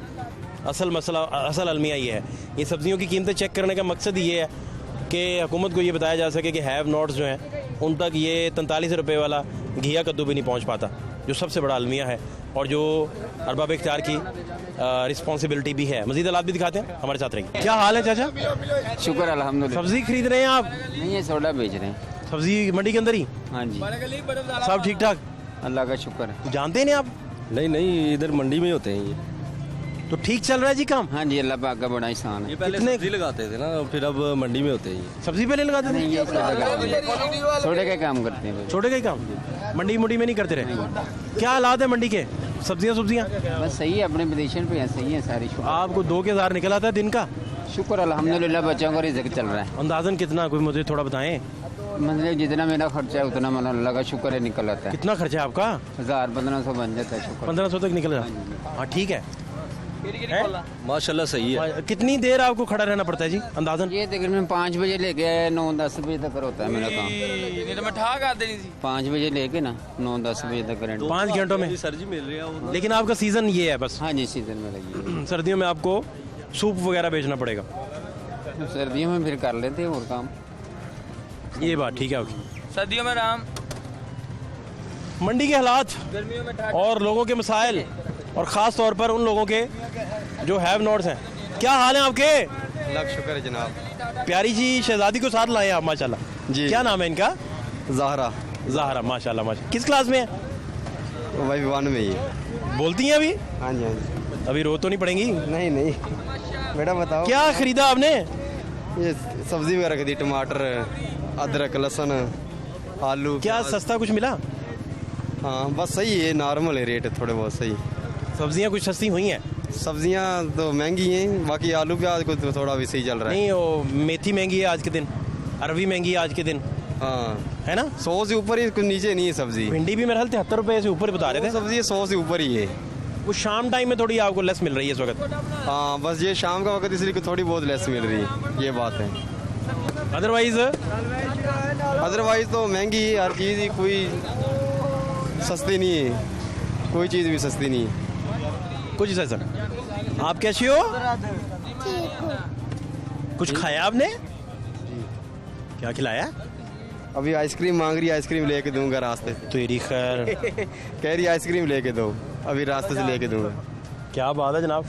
Speaker 1: असल मसला, असल अलमिया ये है। ये सब्जियों की कीमतें चेक करने का मकसद ये है कि हुकूमत को ये बताया जा सके कि हैव नॉट्स जो हैं उन तक ये 43 रुपये वाला घिया कद्दू भी नहीं पहुंच पाता, जो सबसे बड़ा अलमिया है और जो अरबाब इख्तियार की रिस्पॉन्सिबिलिटी भी है। मज़ीद हालात भी दिखाते हैं, हमारे साथ रहिए। क्या हाल है चाचा?
Speaker 2: शुक्र अल्हम्दुलिल्लाह।
Speaker 1: सब्ज़ी खरीद रहे हैं आप?
Speaker 2: नहीं, ये सोडा बेच रहे हैं।
Speaker 1: सब्ज़ी मंडी के अंदर ही?
Speaker 2: हाँ जी,
Speaker 1: सब ठीक ठाक,
Speaker 2: अल्लाह का शुक्र है।
Speaker 1: जानते हैं आप?
Speaker 3: नहीं, इधर मंडी में होते हैं ये।
Speaker 1: तो ठीक चल रहा है जी काम?
Speaker 2: हाँ जी, अल्लाह पाक का बड़ा एहसान है।
Speaker 3: ये पहले सब्जी लगाते थे ना, फिर अब मंडी में होते हैं ये।
Speaker 1: सब्जी पहले लगाते थे?
Speaker 2: ये सोडे का काम करते हैं।
Speaker 1: छोटे का ही काम, मंडी में नहीं करते रहे। क्या हालात है मंडी के? सब्जियां
Speaker 2: बस सही है, अपने पोजीशन पे है, सही है सारी।
Speaker 1: आपको 2,000 निकल आता है दिन का?
Speaker 2: शुक्र अल्हम्दुलिल्लाह, बच्चों का रिज़्क़ चल रहा है।
Speaker 1: अंदाजन कितना, कोई मुझे थोड़ा बताएं।
Speaker 2: मतलब जितना मेरा खर्चा है उतना मतलब अल्लाह का शुक्र है निकल आता है।
Speaker 1: कितना खर्चा है आपका?
Speaker 2: 1000-1500 बन जाता है। शुक्र
Speaker 1: 1500 तक निकल जाता। हाँ ठीक है,
Speaker 3: माशाल्लाह सही है।
Speaker 1: कितनी देर आपको खड़ा रहना पड़ता है जी अंदाजन?
Speaker 2: ये तकरीबन 5 बजे लेके 9-10 बजे तक होता है मेरा काम। 5 बजे लेके ना 9-10 बजे तक करंट
Speaker 1: 5 घंटों में
Speaker 3: सर्जी मिल रही है।
Speaker 1: लेकिन आपका सीजन ये है बस?
Speaker 2: हाँ जी, सीजन में लगी।
Speaker 1: सर्दियों में आपको सूप वगैरह बेचना पड़ेगा?
Speaker 2: सर्दियों में फिर कर लेते हैं और काम।
Speaker 1: ये बात ठीक है आपकी।
Speaker 12: सर्दियों में आराम,
Speaker 1: मंडी के हालात और लोगों के मसाइल, और ख़ास तौर पर उन लोगों के जो हैव नॉट्स हैं। क्या हाल है आपके?
Speaker 3: लाख शुक्र है जनाब।
Speaker 1: प्यारी जी शहजादी को साथ लाए आप माशाल्लाह
Speaker 3: जी।
Speaker 1: क्या नाम है इनका?
Speaker 3: ज़ाहरा
Speaker 1: माशाल्लाह। किस क्लास में है?
Speaker 3: वही 1 में ही।
Speaker 1: बोलती हैं अभी?
Speaker 3: हाँ जी।
Speaker 1: अभी रो तो नहीं पड़ेंगी?
Speaker 3: नहीं बेटा बताओ
Speaker 1: क्या खरीदा आपने?
Speaker 3: ये सब्जी वगैरह खरीदी, टमाटर, अदरक, लहसुन, आलू।
Speaker 1: क्या सस्ता कुछ मिला?
Speaker 3: हाँ बस सही है, नॉर्मल है रेट, थोड़े बहुत सही।
Speaker 1: सब्जियां कुछ सस्ती हुई हैं?
Speaker 3: सब्जियां तो महंगी हैं, बाकी आलू प्याज को तो थोड़ा भी सही चल रहा है।
Speaker 1: नहीं, वो मेथी महंगी है आज के दिन, अरवी महंगी है आज के दिन,
Speaker 3: हाँ
Speaker 1: है ना?
Speaker 3: 100 से ऊपर ही, कुछ नीचे नहीं है सब्जी।
Speaker 1: भिंडी भी मेरे ख्याल 73 रुपये से ऊपर बता रहे थे।
Speaker 3: सब्जी 100 से ऊपर ही है।
Speaker 1: वो शाम टाइम में थोड़ी आपको लेस मिल रही है इस वक्त?
Speaker 3: हाँ बस ये शाम का वक्त इसलिए थोड़ी बहुत लेस मिल रही है, ये बात है। अदरवाइज तो महंगी है हर चीज़ ही, कोई सस्ती नहीं है, कोई चीज़ भी सस्ती नहीं है।
Speaker 1: कुछ सर, आप कैसी हो? कुछ खाया आपने? क्या खिलाया?
Speaker 3: अभी आइसक्रीम मांग रही है, आइसक्रीम लेके दूंगा रास्ते से।
Speaker 1: तेरी खैर
Speaker 3: कह रही आइसक्रीम लेके दो, अभी रास्ते से लेके दूंगा।
Speaker 1: क्या बात है जनाब।